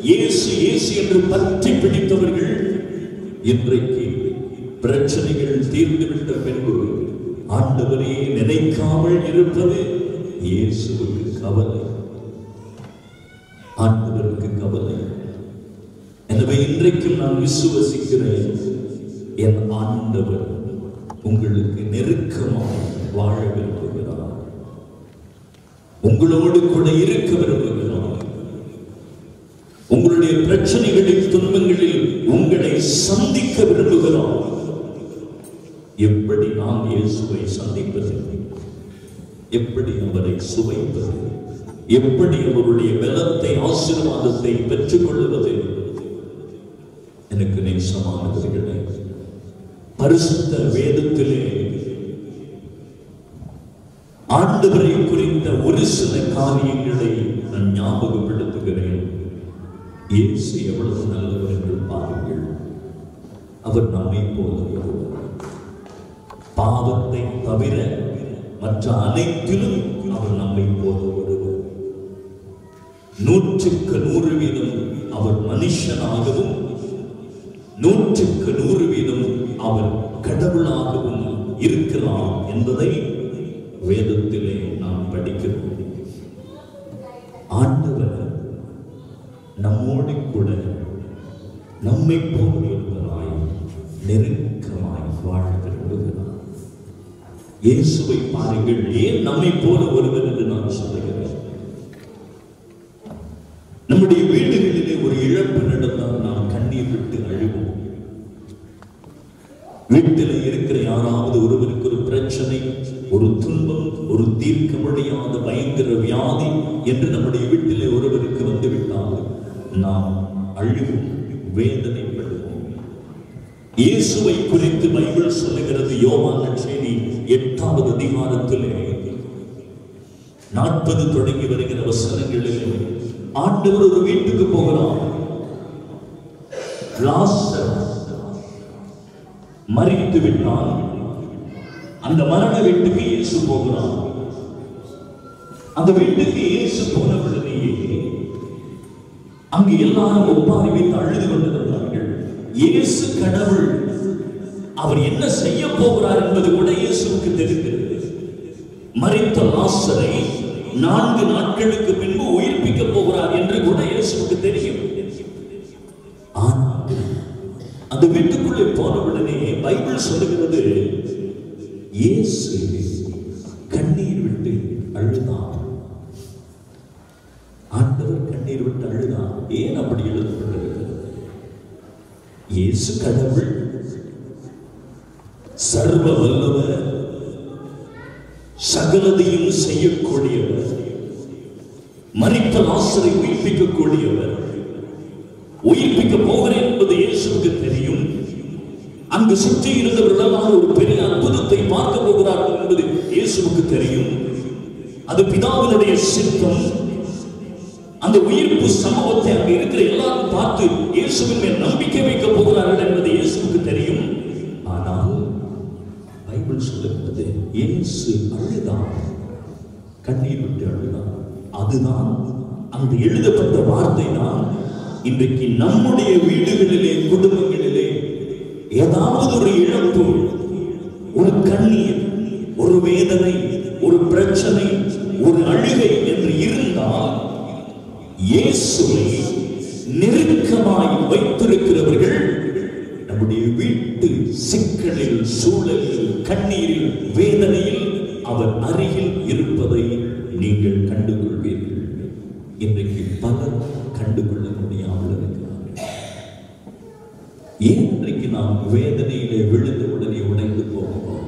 இயேசு இயேசு என்று பற்றி பிடித்தவர்கள் இன்றைக்கு பிரச்சனைகள் தீர்ந்துவிட்ட பின்பு ஆண்டவரை நினைக்காமல் இருப்பது இயேசுவுக்கு கவலை, ஆண்டவருக்கு கவலை. எனவே இன்றைக்கும் நான் விசுவசிக்கிறேன், என் ஆண்டவர் உங்களுக்கு நெருக்கமாக வாழ விரும்புகிறார். உங்களோடு கூட இருக்க விரும்புகிறார். உங்களுடைய பிரச்சனைகளில் துன்பங்களில் உங்களை சந்திக்க விரும்புகிறார். எப்படி நான் இயேசுவை சந்திப்பது? எப்படி அவரை சுவைப்பது? எப்படி அவருடைய பலத்தை, ஆசீர்வாதத்தை பெற்றுக் கொள்வது? எனக்கு நேசமானவர்களே, பரிசுத்த வேதத்திலே ஆண்டவரை குறித்த ஒரு சில காரியங்களை நான் ஞாபகப்படுத்துகிறேன். இயேசு எவ்வளவு நல்லவர் என்று பாருங்கள். அவர் நம்மை போல ஒருவர். பாவத்தை தவிர மற்ற அனைத்திலும் அவர் நம்மை போல ஒருவர். 100% அவர் மனுஷனாகவும் 100% அவர் கடவுளாகவும் இருக்கிறார் என்பதை வேதத்திலே நாம் படிக்கிறோம். ஆண்டவர் நம்மோடு கூட நம்மை போல் இருப்பதாய் நெருக்கமாய் வாழ விரும்புகிறார். இயேசுவை பாருங்கள், ஏன் நம்மை போல ஒருவர் என்று நான் சொல்லுகிறேன். நம்முடைய வீடுகளிலே ஒரு இழப்பு நடந்தால் நாம் கண்ணீர் விட்டு அழுவோம். வீட்டில் இருக்கிற பிரச்சனை, ஒரு துன்பம், ஒரு தீர்க்க முடியாத பயங்கர வியாதி என்று நம்முடைய வீட்டிலே ஒருவருக்கு வந்துவிட்டால் நாம் அழுவோம், வேதனைப்படுவோம். இயேசுவை குறித்து பைபிள் சொல்லுகிறது. யோவான் நற்செய்தி 8வது அதிகாரத்திலே 40 தொடங்கி வருகிற வசனங்களிலே ஆண்டவர் ஒரு வீட்டுக்கு போகிறார். லாசர் மரித்து விட்டான். அந்த மரண வீட்டுக்கு இயேசு போகிறார். அந்த வீட்டுக்கு இயேசு போன பொழுதேயே அங்கு எல்லாரும் ஒப்பாரி வைத்து அழுது கொண்டிருந்தார்கள். இயேசு கடவுள், அவர் என்ன செய்ய போகிறார் என்பது கூட இயேசுவுக்கு தெரிகிறது. மரித்த லாசரை 4 நாட்களுக்கு பின்பு உயிர்ப்பிக்க போகிறார் என்று கூட இயேசுவுக்கு தெரியும். ஆனால் அந்த வீட்டுக்குள்ளே போனவுடனே பைபிள் சொல்லுகிறது, இயேசு கண்ணீர் விட்டு அழுதார். ஆண்டவர் கண்ணீர் விட்டு அழுதார். ஏன் அப்படி எழுதப்பட்டிருக்கிறது? இயேசு கடவுள், சர்வ வல்லவர், சகலதையும் செய்யக்கூடியவர், மரித்த லாசரை உயிர்ப்பிக்கக்கூடியவர். உயிர்ப்பிக்க போகிறேன் என்பது இயேசுவுக்கு தெரியும். அங்கு சுற்றி இருந்தவர்களால் ஒரு பெரிய அற்புதத்தை பார்க்க போகிறார்கள் என்பது இயேசுவுக்கு தெரியும். அது பிதாவினுடைய சித்தம். அந்த உயிர்ப்பு சம்பவத்தை அங்கு இருக்கிற எல்லாரும் பார்த்து இயேசுவின் மேல் நம்பிக்கை வைக்க போகிறார்கள் என்பது இயேசுவுக்கு தெரியும். ஆனால் பைபிள் சொல்லுகிறது, இயேசு அழுதார், கண்ணீர் விட்டு அழுதார். அதுதான் அந்த எழுதப்பட்ட வார்த்தை தான் இன்றைக்கு நம்முடைய வீடுகளிலே, குடும்பங்களிலே ஏதாவது ஒரு இழப்பு, ஒரு கண்ணீர், ஒரு வேதனை, ஒரு பிரச்சனை, ஒரு அழுகை என்று இருந்தால் இயேசுவை நெருக்கமாய் வைத்திருக்கிறவர்கள் நம்முடைய வீட்டு சிக்கலில், சூழலில், கண்ணீரில், வேதனையில் அவர் அருகில் இருப்பதை நீங்கள் கண்டுகொள்வீர்கள். இன்றைக்கு பலர் கண்டுகொள்ள முடியாமல் இருக்கிறார்கள். ஏன் இன்றைக்கு நாம் வேதனையிலே விழுந்த உடனே உடைந்து போகிறோம்?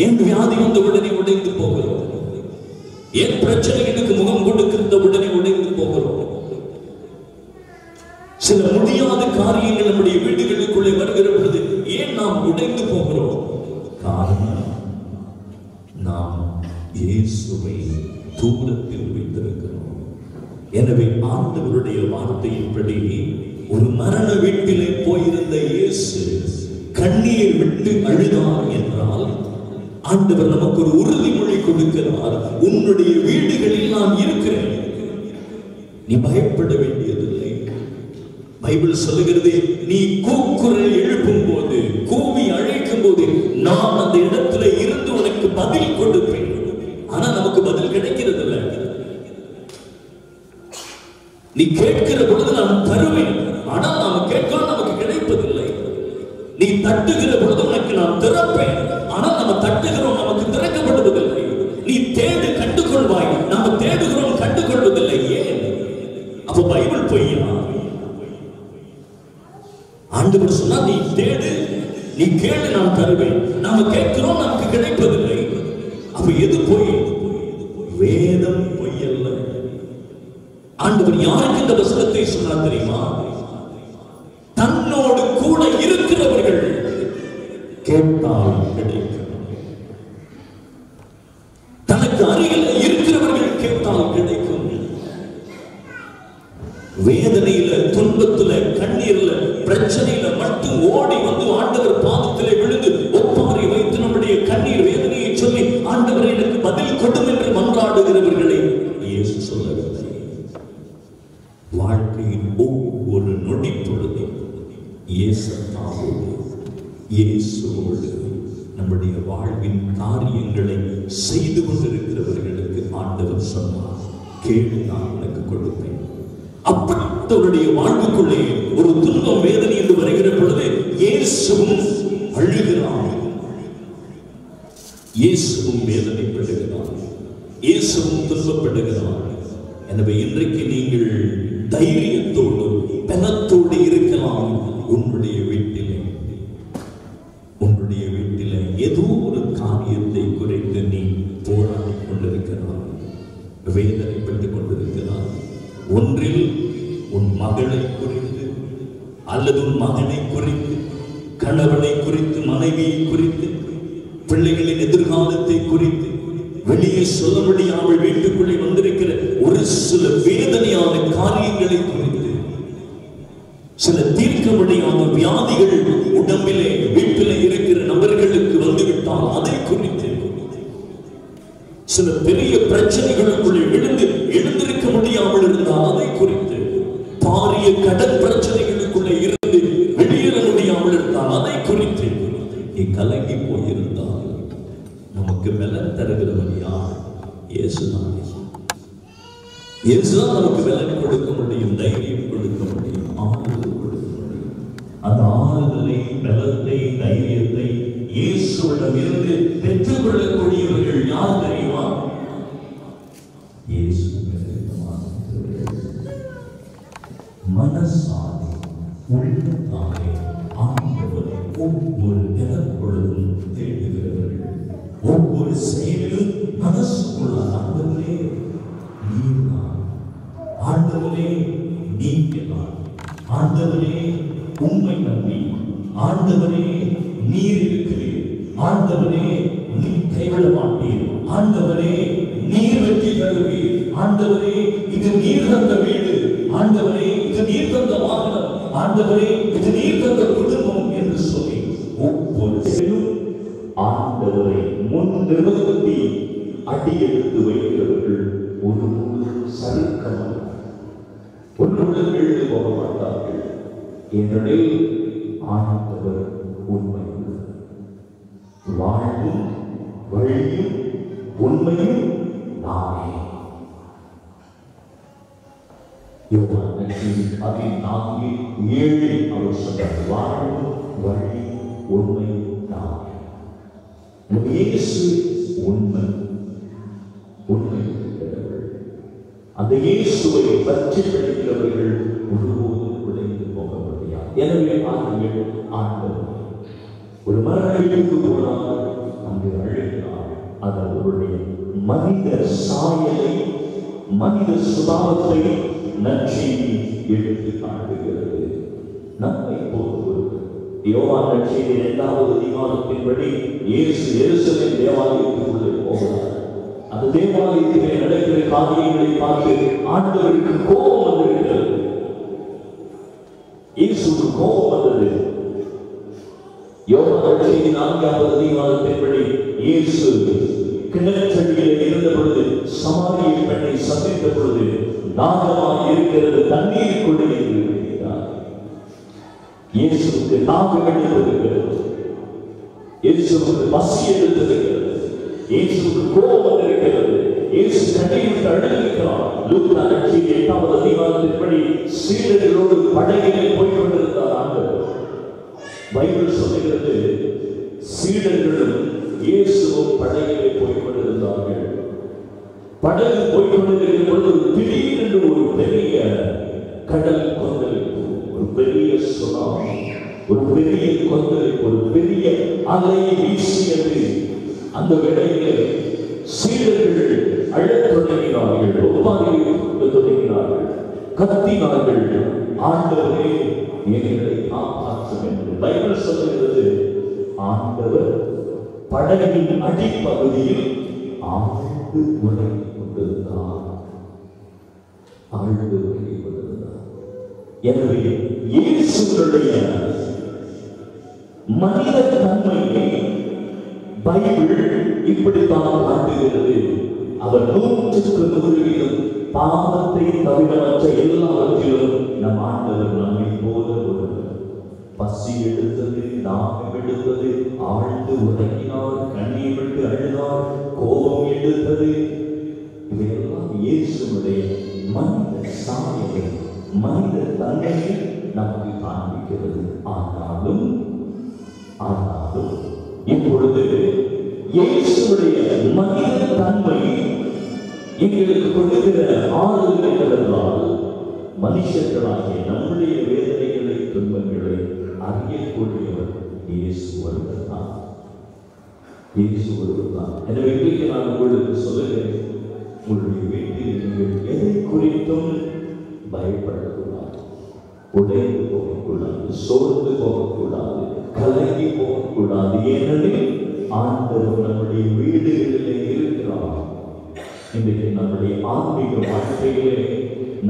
ஏன் வியாதி வந்த உடனே உடைந்து போகிறோம்? ஏன் பிரச்சனைகளுக்கு முகம் கொடுக்கிற உடனே உடைந்து போகிறோம்? சில முடியாத காரியங்கள் நம்முடைய வீடுகளுக்குள்ளே வருகிற பொழுது ஏன் நாம் உடைந்து போகிறோம்? காரணம், நாம் இயேசுவை தூரத்தில் வைத்திருக்கிறோம். எனவே ஆண்டவருடைய வார்த்தையின்படி ஒரு மரண வீட்டிலே போயிருந்த இயேசு கண்ணீர் விட்டு அழுதார் என்றால் ஆண்டவர் நமக்கு ஒரு உறுதிமொழி கொடுக்கிறார். உன்னுடைய வீடுகளில் நான் இருக்கிறேன், நீ பயப்பட வேண்டியதில்லை. பைபிள் சொல்லுகிறது, நீ கூக்குரல் எழுப்பும் போது, கூவி அழைக்கும் போது நான் அந்த இடத்துல இருந்து உனக்கு பதில் கொடுப்பேன். ஆனா நமக்கு பதில் கிடைக்கிறது இல்லை. நீ கேட்கிற பொழுது நான் தருவேன், ஆனால் நாம் கேட்கிறோம், நமக்கு கிடைப்பதில்லை. நீ தட்டுகிற பொழுது உனக்கு நான் திறப்பேன், ஆனால் நம்ம தட்டுகிறோம், நமக்கு திறக்கப்படுவதில்லை. நீ தேடு, கண்டுகொள்வாய், நாம் தேடுகிறோம், கண்டுகொள்வதில்லை. ஏன்? அப்ப பைபிள் பொய்யா? ஆண்டவர் சொன்னா, நீ தேடு, நீ கேளு, நான் தருவேன். நாம கேட்கிறோம், நமக்கு கிடைப்பதில்லை. அப்ப எது பொய்? வேதம் பொய்யல்ல. ஆண்டவர் யாருக்கு இந்த வசனத்தை சொன்னார் தெரியுமா? தன்னோடு கூட இருக்கிறவர்கள் கேட்டால் கிடைக்கும். தனக்கு அருகில் இருக்கிறவர்கள் கேட்டால் கிடைக்கும். வேதனையில, துன்பத்துல, கண்ணீர்ல, பிரச்சனையில மட்டும் ஓடி வந்து ஆண்டவர் பாதத்திலே விழுந்து ஒப்பாரி வைத்து நம்முடைய கண்ணீர் வேதனையை சொல்லி ஆண்டவர் எனக்கு பதில் கொடும் என்று மன்றாடுகிறவர்களை இயேசு சொல்லவில்லை. வாழ்க்கையின் ஒவ்வொரு நொடி பொழுதும் இயேசுவோடு நம்முடைய வாழ்வின் காரியங்களை செய்து கொண்டிருக்கிறவர்களுக்கு ஆண்டவர் சொன்னார், கேடு, நான் உனக்கு கொடுப்பேன். அப்படிப்பட்டவருடைய வாழ்வுக்குள்ளே ஒரு துன்பம், வேதனை என்று வருகிற பொழுது இயேசுவும் அழுகிறார், இயேசுவும் வேதனைப்படுகிறார், இயேசுவும் துன்பப்படுகிறார். எனவே இன்றைக்கு நீங்கள் தைரியத்தோடு, பலத்தோடு இருக்கலாம். உன்னுடைய வீட்டிலே ஏதோ ஒரு காரியத்தை குறித்து நீ போராடி கொண்டிருக்கிறாய், வேதனைப்பட்டுக் கொண்டிருக்கிறாய். ஒன்றில் உன் மகளை குறித்து அல்லது உன் மகனை குறித்து, கணவனை குறித்து, மனைவியை குறித்து, பிள்ளைகளின் எதிர்காலத்தை குறித்து, வெளியே சொல்ல முடியாமல் வீட்டுக்குள்ளே வந்திருக்கிற ஒரு சில வேதனையான காரியங்களை குறித்து, சில தீர்க்க முடியாத வியாதிகள் உடம்பிலே வீட்டிலே இருக்கிற நபர்களுக்கு வந்துவிட்டால் அதை குறித்து, சில பெரிய பிரச்சனைகளுக்குள்ளே விழுந்து எழுந்திருக்க முடியாமல் இருந்தால் அதை குறித்து, பாரிய கடன் பிரச்சனைகளுக்குள்ளே இருந்து வெளியேற முடியாமல் இருந்தால் அதை குறித்து நீ கலங்கி போயிருந்தால் நமக்கு பலன் தருகிறவர் யார்? இயேசுதான். இயேசுதான் நமக்கு பலன் கொடுக்க முடியும், தைரியம் கொடுக்க முடியும், ஆறுதல் கொடுக்க முடியும். அந்த ஆறுதலை, பலத்தை, தைரியத்தை இயேசுவிடம் இருந்து பெற்றுக் கொள்ளக்கூடியவர்கள் யார் தெரியுமா? இயேசு மனசாலே உள்ளத்தாலே ஆண்டவரை ஒவ்வொரு நிலப்பொழுதும் தேடுகிறவர்கள், ஒவ்வொரு செயலிலும் மனசுக்குள்ள ஆண்டவரே நீர்தான், ஆண்டவரே நீங்கதான், ஆண்டவரே உம்மை நம்பி, ஆண்டவரே நீர் இருக்கிறீர், ஆண்டவரே நீ கைவிட மாட்டீர், ஆண்டவரே நீர் வெற்றி தருவீர், ஆண்டவரே இது நீர் தந்த வீடு, ஆண்டவரே இது நீர் தந்த வாகனம், ஆண்டவரே இது நீர் தந்த குடும்பம் என்று சொல்லி ஒவ்வொரு செயலும் ஆண்டவரை முன் நிறுத்தி அடியெடுத்து வைக்கிறவர்கள் ஒரு சரிக்கமாக ஒன்றுடன் எழுந்து போக மாட்டார்கள். ஏனெனில் ஆண்டவர் உண்மை, வாழ்வும் வழியும் உண்மையும் நானே. அதில் 4:7 அவர் சொன்னார், வாழ்வும் வழி உண்மை நானே. இயேசு உண்மை, உண்மை இருக்கிறவர்கள், அந்த இயேசுவை பற்றி பிடிக்கிறவர்கள் ஒருபோதும் உடைந்து போக முடியாது. எனவே ஆண்டவர் ஒரு மரணத்திற்கு போனால் அங்கு அழுகிறார். அது அவருடைய மனித சாயலை, மனித சுபாவத்தை நற்செய்தி எடுத்து காட்டுகிறது. நம்மை போது யோவான் நற்செய்தி 2வது அதிகாரத்தின்படி இயேசு எருசலேம் தேவாலயத்திற்குள்ளே போகிறார். அந்த தேவாலயத்திலே நடக்கிற காரியங்களை பார்த்து ஆண்டவருக்கு கோபம் வந்திருக்கிறது. இயேசுக்கு கோபம் வந்தது. யோவான் நற்செய்தி 4வது அதிகாரத்தின்படி இயேசு கிணற்றடியில் இருந்த பொழுது சமாரிய பெண்ணை சந்தித்த பொழுது தாகமாக இருக்கிறது, தண்ணீர் கொண்டு என்று கேட்டார். இயேசுவுக்கு தாகம் எடுத்திருக்கிறது, இயேசுவுக்கு பசி எடுத்திருக்கிறது, இயேசுவுக்கு கோபம் இருக்கிறது, இயேசு கண்ணீர் அழுதிருக்கிறார். லூக்கா நற்செய்தி 8வது அதிகாரத்தின்படி சீடர்களோடு படகிலே போய் கொண்டிருந்தார் ஆண்டவர். பைபிள் சொல்லுகிறது, சீடர்களும் இயேசுவும் படகிலே போய் கொண்டிருந்தார்கள். படகு போய் கொண்டிருக்கிற பொழுது திடீரென்று ஒரு பெரிய கடல் கொந்தளிப்பு, ஒரு பெரிய சுனாமி, ஒரு பெரிய கொந்தளிப்பு, ஒரு பெரிய அலை வீசியது. அந்த வேளையிலே சீடர்கள் அழத் தொடங்கினார்கள், ஒப்பாரி தொடங்கினார்கள், கத்தினார்கள், ஆண்டவரே எங்களை காப்பாற்றும் என்று. பைபிள் சொல்லுகிறது, ஆண்டவர் படகின் அடிப்பகுதியில் ஆழ்ந்து உறங்கிக் கொண்டிருந்தார், ஆழ்ந்து உறங்கிக் கொண்டிருந்தார். எனவே இயேசுவுடைய மனித தன்மையை பைபிள் இப்படித்தான் காட்டுகிறது. அவர் 100% பாவத்தை தவிர மற்ற எல்லாவற்றிலும் நம் ஆண்டவர் நம்மை போல ஒருவர். பசி எடுத்தது, தாகம் எடுத்தது, ஆழ்ந்து உறங்கினார், கண்ணீர் விட்டு அழுதார், கோபம் எடுத்தது, இவையெல்லாம் இயேசுவுடைய மனித சாயலை, மனித தன்மையை நமக்கு காண்பிக்கிறது. ஆனாலும் இப்பொழுது இயேசுவுடைய மனித தன்மை எங்களுக்கு கொடுக்கிற ஆறுதல் என்னவென்றால், மனுஷர்களாகிய நம்முடைய வேதனைகளை, துன்பங்களை அறியக்கூடியவர் இயேசு ஒருவர் தான். இயேசு ஒருவர்தான். எனவே இன்றைக்கு நான் உங்களுக்கு சொல்லுகிறேன், உங்களுடைய வீட்டில் நீங்கள் எதை குறித்தும் பயப்படக்கூடாது, உடைந்து போகக்கூடாது, சோர்ந்து போகக்கூடாது, கலங்கி போகக்கூடாது. ஏனெனில் ஆண்டவர் நம்முடைய வீடுகளிலே இருக்கிறார். இன்றைக்கு நம்முடைய ஆன்மீக வாழ்க்கையிலே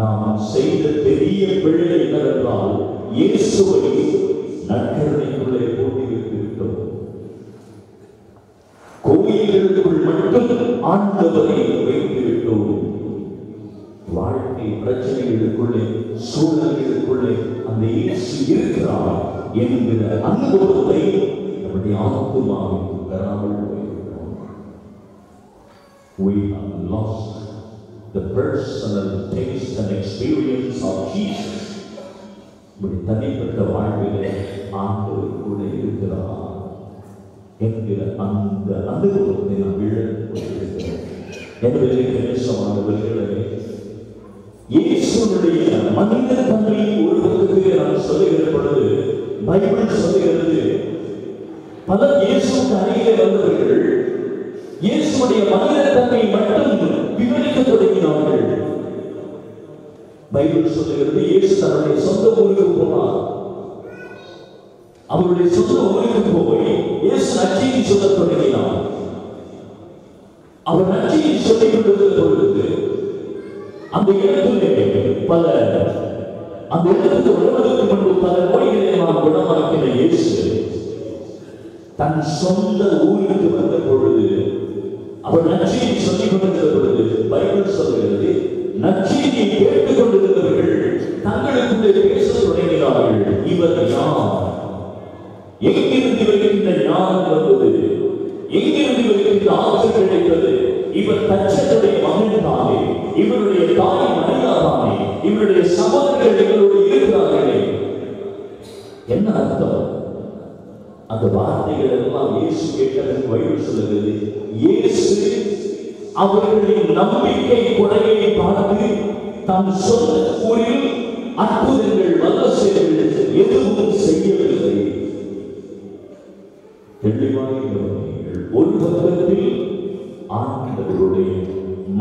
நாம் செய்த பெரிய பிழை என்னவென்றால், இயேசுவை நற்கருணைக்குள்ளே போட்டி வைத்திருக்கிறோம். கோயில்களுக்குள் மட்டும் ஆண்டவரை வைத்துவிட்டோம். வாழ்க்கை பிரச்சனைகளுக்குள்ளே, சூழல்களுக்குள்ளே அந்த இயேசு இருக்கிறார் என்கிற அனுபவத்தை நம்முடைய ஆத்துமாவுக்கு பெறாமல் போயிருக்கிறோம். We have lost the personal taste and experience of Jesus. தனிப்பட்ட வாழ்விலே ஆண்டவர் கூட இருக்கிறார் என்கிற அந்த அனுபவத்தை நாம் இழந்து கொண்டிருக்கிறோம். எனவே நேசமானவர்களே, இயேசுவுடைய மனித தன்மை ஒரு பக்கத்திலே நான் சொல்லுகிற பொழுது, பைபிள் சொல்லுகிறது, பல இயேசுவுக்கு அருகிலே வந்தவர்கள் இயேசுவுடைய மனித தன்மை மட்டும் விவரிக்க தொடங்கினார்கள். பைபிள் சொல்லுகிறது, இயேசு தன்னுடைய சொந்த ஊருக்கு போனார். அவருடைய சொந்த ஊருக்கு போய் இயேசு நற்செய்தி சொல்ல தொடங்கினார். அவர் நற்செய்தி சொல்லிக் கொண்டிருந்த பொழுது அந்த இடத்திலே அந்த இடத்துக்கு வருவதற்கு முன்பு பல நோய்களை நாம் குணமாக்கின இயேசு தன் சொந்த ஊருக்கு வந்த பொழுது, அவர் நற்செய்தி சொல்லிக் கொண்டிருந்த பொழுது, பைபிள் சொல்லுகிறது, நற்செய்தியை கேட்டுக் கொண்டிருந்தவர்கள் தங்களுக்குள்ளே பேச தொடங்கினார்கள், இவர் யார்? எங்கிருந்து இவருக்கு இந்த ஞானம் வந்தது? எங்கிருந்து இவருக்கு இந்த ஆற்றல் கிடைத்தது? இவர் தச்சனுடைய மகன் தானே, இவருடைய தாய் மரியா தானே, இவருடைய சகோதரர்கள் இவரோடு இருக்கிறார்களே. என்ன அர்த்தம்? அந்த வார்த்தைகள் எல்லாம் இயேசு கேட்டதற்கு பைபிள் சொல்லுகிறது, இயேசு அவர்களின் நம்பிக்கை குறையை பார்த்து தன் சொந்த ஊரில் அற்புதங்கள் வல்லசைகள் எதுவும் செய்யவில்லை. தெளிவாக ஒரு பக்கத்தில் ஆண்டவருடைய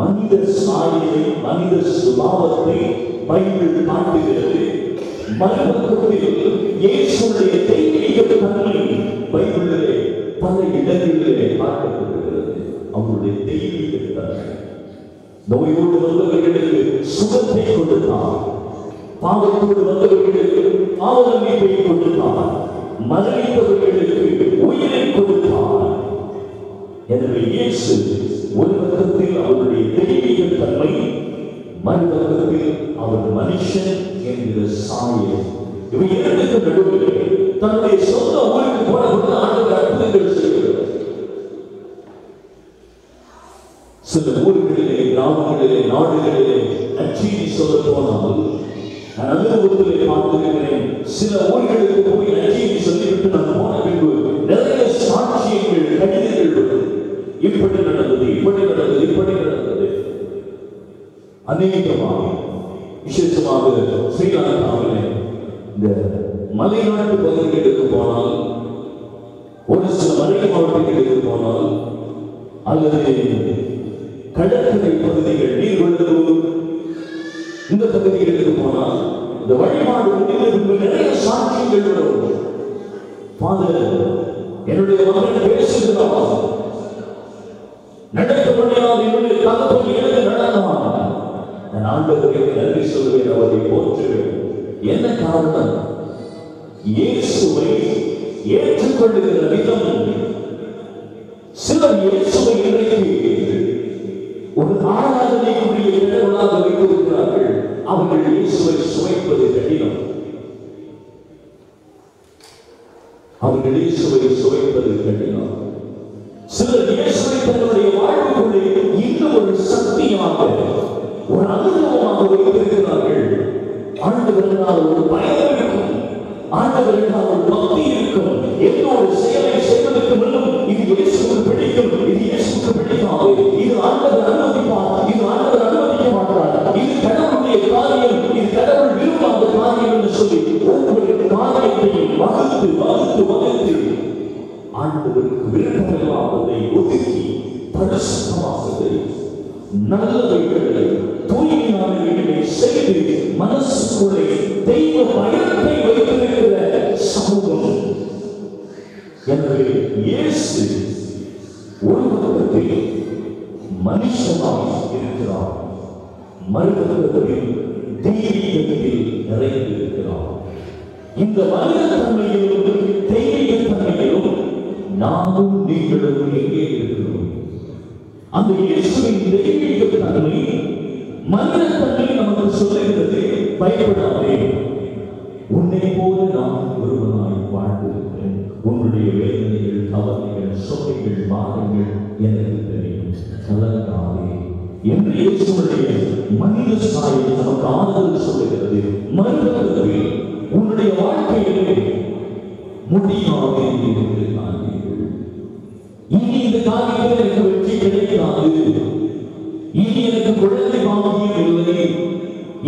மனித சாயலை, மனித சுபாவத்தை பைபிள் காட்டுகிறது. மறுபக்கத்தில் இயேசுவுடைய தெய்வீக தன்மை பைபிளிலே பல இடங்களிலே காட்டப்படுகிறது. அவருடைய தெய்வீக தன்மை. நோயோடு வந்தவர்களுக்கு சுகத்தை கொடுத்தார், பாவத்தோடு வந்தவர்களுக்கு ஆவலமைப்பை கொடுத்தார், மரணித்தவர்களுக்கு உயிரை கொடுத்தார். எனவே இயேசு ஒரு பக்கத்தில் அவருடைய தெய்வீக தன்மை, மறுபக்கத்தில் அவர் மனுஷன் என்கிற சாயல். இவை இரண்டுக்கு நடுவில் தன்னுடைய சொந்த ஊருக்கு போனபோது ஆண்டவர் அற்புதங்கள் செய்கிறார். சில ஊர்களிலே, கிராமங்களிலே, நாடுகளிலே நற்செய்தி சொல்ல போனால் நான் அனுபவத்திலே பார்த்திருக்கிறேன். சில ஊர்களுக்கு போய் நற்செய்தி சொல்லிவிட்டு நான் போன பின்பு நிறைய சாட்சியங்கள், கடிதங்கள், இப்படி நடந்தது, இப்படி நடந்தது, இப்படி நடந்தது. அநேகமாக விசேஷமாக ஸ்ரீலங்காவிலே இந்த மலைநாட்டு பகுதிகளுக்கு போனால், ஒரு சில மலை மாவட்டங்களுக்கு போனால், அல்லது கடற்கரை பகுதிகள், நீர்வெள்ளூர் இந்த பகுதிகளுக்கு போனால் இந்த வழிபாடு முடிவதற்கு நிறைய சாட்சியங்கள் வரும். ஃபாதர், என்னுடைய மகன் பேசுகிறார், நடக்க முடியாது, என்னுடைய தகப்பன் எழுந்து நடந்தான். நான் ஆண்டவருக்கு நன்றி சொல்வேன், அவரை போற்றுவேன். என்ன காரணம்? இயேசுவை ஏற்றுக்கொள்ளுகிற விதம். சிலர் இயேசுவை இன்றைக்கு ஒரு ஆராதனைக்குரிய கடவுளாக வைத்திருக்கிறார்கள். அவர்கள் இயேசுவை சுவைப்பது கடினம். அவர்கள் இயேசுவை சுவைப்பது கடினம். சிலர் இயேசுவை தன்னுடைய வாழ்வுக்குள்ளே இன்னும் ஒரு சக்தியாக, ஒரு அனுபவமாக வைத்திருக்கிறார்கள். ஆண்டவர்களால் ஒரு பயம் இருக்கும், ஆண்டவர்களால் ஒரு பக்தி இருக்கும். எந்த ஒரு செயலை செய்வதற்கு முன்னும் இது இயேசுவுக்கு பிடிக்கும், இது இயேசுவுக்கு பிடிக்காது, இது ஆண்டவர் அனுமதிப்பார், இது ஆண்டவர் அனுமதிக்க மாட்டார், இது கடவுளுடைய காரியம், இது கடவுள் விரும்பாத காரியம் என்று சொல்லி ஒவ்வொரு காரியத்தையும் வகுத்து வகுத்து வகுத்து ஆண்டவருக்கு விருப்பமில்லாததை பரிசுத்தமானதை, நல்லவைகளை, தூய்மையானவைகளை செய்து மனசுக்குள்ளே தெய்வ பயத்தை வைத்திருக்கிற சமூகம். எனவே இயேசு ஒரு பக்கத்தில் மனுஷனாக இருக்கிறார், மறுபக்கத்தில் தெய்வீகத்தில் நிறைந்திருக்கிறார். இந்த மனிதத்தன்மையிலும் தெய்வீகத்தன்மையிலும் நாமும் நீங்களும் எங்கே இருக்கிறோம்? அந்த இயேசுவின் தெய்வீகத்தன்மை மனிதத்தன்மை நமக்கு சொல்லுகிறது, பயப்படாதே, உன்னை போல நான் ஒருவனாய் வாழ்ந்திருக்கிறேன், உன்னுடைய வேதனைகள், கவலைகள், சுமைகள், பாரங்கள் எனக்கு தெரியும், கலங்காதே என்று இயேசுவுடைய மனித சாயல் நமக்கு ஆறுதல் சொல்லுகிறது. மறுபக்கத்தில் உன்னுடைய வாழ்க்கையிலே முடியாது என்று காண்பீர்கள். இனி இந்த காரியத்தில் எனக்கு வெற்றி கிடைக்காது, இனி எனக்கு குழந்தை பாக்கியம் இல்லை,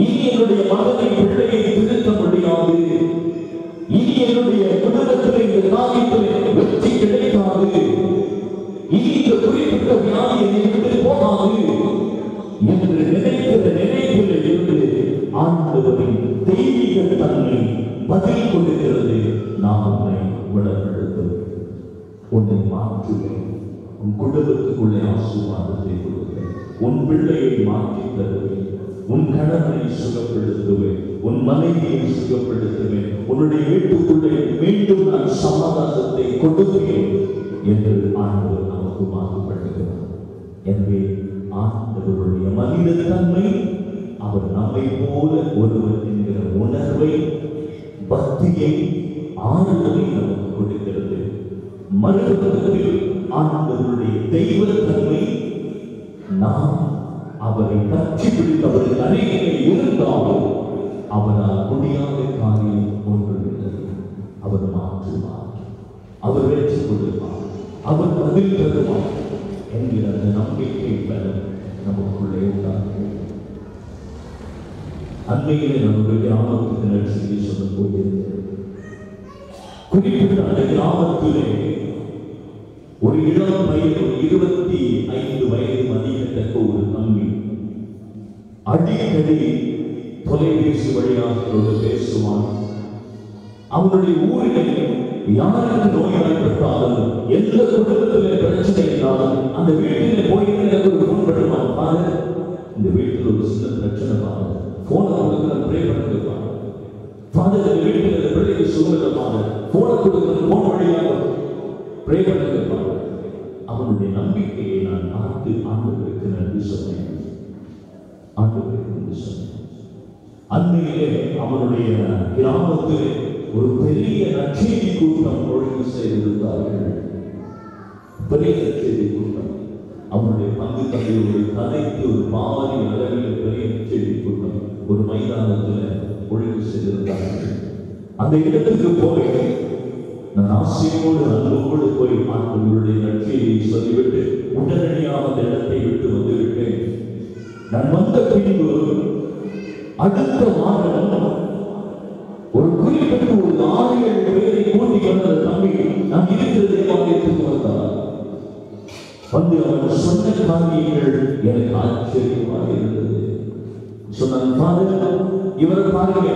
இனி என்னுடைய மகனை பிள்ளையை திருத்த முடியாது, இனி என்னுடைய குடும்பத்தில் இந்த காரியத்தில் வெற்றி கிடைக்காது, இனி இந்த குறிப்பிட்ட வியாதி என்னை விட்டு போகாது என்று நினைக்கிற நினைவில் இருந்து ஆண்டவரின் தெய்வீக தன்மை பதில் கொடுக்கிறது. நான் உன்னை வளர்த்தெடுத்து உன்னை மாற்றுவேன், உன் குடும்பத்துக்குள்ளே ஆசீர்வாதத்தை கொடுப்பேன், உன் பிள்ளையை மாற்றி தருவேன், உன் கணவனை சுகப்படுத்துவேன், உன் மனைவியை சுகப்படுத்துவேன், உன்னுடைய வீட்டுக்குள்ளே மீண்டும் நான் சமாதானத்தை கொடுப்பேன் என்று ஆண்டவர் நமக்கு வாக்குப்படுகிறார். எனவே ஆண்டவருடைய மனித தன்மை அவர் நம்மை போல ஒருவர் என்கிற உணர்வை, பக்தியை, ஆறுதலை நமக்கு கொடுக்கிறது. மறுபக்கத்தில் ஆண்டவருடைய தெய்வத்தன்மை நாம் அவரை பற்றி பிடித்து அவருக்கு அருகிலே இருந்தாலும் அவரால் முடியாத காரியம் ஒன்றுமில்லை. அவர் மாற்றுவார், அவர் வெற்றி கொடுப்பார், அவர் பதில் தருவார் என்கிற அந்த நம்பிக்கை பலம் நமக்குள்ளே உண்டாகும். அன்மையிலே நம்முடைய கிராமத்துக்கு நற்செய்தி சொல்ல போயிருந்தது. குறிப்பிட்ட அந்த கிராமத்திலே ஒரு இளம் பையன், ஒரு 25 வயது மதிக்கத்தக்க ஒரு தம்பி அடிக்கடி தொலைபேசி வழியாக பேசுவான். அவனுடைய ஊரில் யாருக்கு நோய்வாய்ப்பட்டாலும், எந்த குடும்பத்திலே பிரச்சனை இருந்தாலும் அந்த வீட்டிலே போய் எனக்கு ஒரு போன் பண்ணுவான். பாரு, இந்த வீட்டில் ஒரு சின்ன பிரச்சனை, பாரு, போனை கொடுக்கிற ப்ரே பண்ணிருப்பாங்க. ஃபாதர், இந்த வீட்டில் இந்த பிள்ளைக்கு சுகமில்லைப்பாங்க, போனை கொடுக்கிற போன் வழியாக ப்ரே பண்ணிருப்பாங்க. அவனுடைய நம்பிக்கையை நான் பார்த்து ஆண்டவருக்கு நன்றி சொன்னேன், ஆண்டவருக்கு நன்றி சொன்னேன். அன்னையிலே அவனுடைய கிராமத்தில் ஒரு பெரிய நற்செய்தி கூட்டம் ஒழுங்கு செய்திருந்தார்கள். பெரிய நற்செய்தி கூட்டம், அவனுடைய பங்கு தந்தையுடைய கதைக்கு ஒரு பாரி அளவில் பெரிய நற்செய்தி கூட்டம் ஒரு மைதானத்தில் ஒழுங்கு செய்திருந்தார்கள். அந்த இடத்துக்கு போய் நான் ஆசையோடு அன்போடு போய் ஆண்டவருடைய நற்செய்தியை சொல்லிவிட்டு உடனடியாக அந்த இடத்தை விட்டு வந்துவிட்டேன். நான் வந்த பின்பு அடுத்த வாரம் ஒரு குறிப்பிட்ட ஒரு 6-7 பேரை கூட்டிக் கொண்ட தம்பி நான் இருக்கிற தேவாலயத்துக்கு வந்தார். வந்து அவன் சொன்ன காரியங்கள் எனக்கு ஆச்சரியமாக இருந்தது. சொன்னான், இவரை பாருங்க,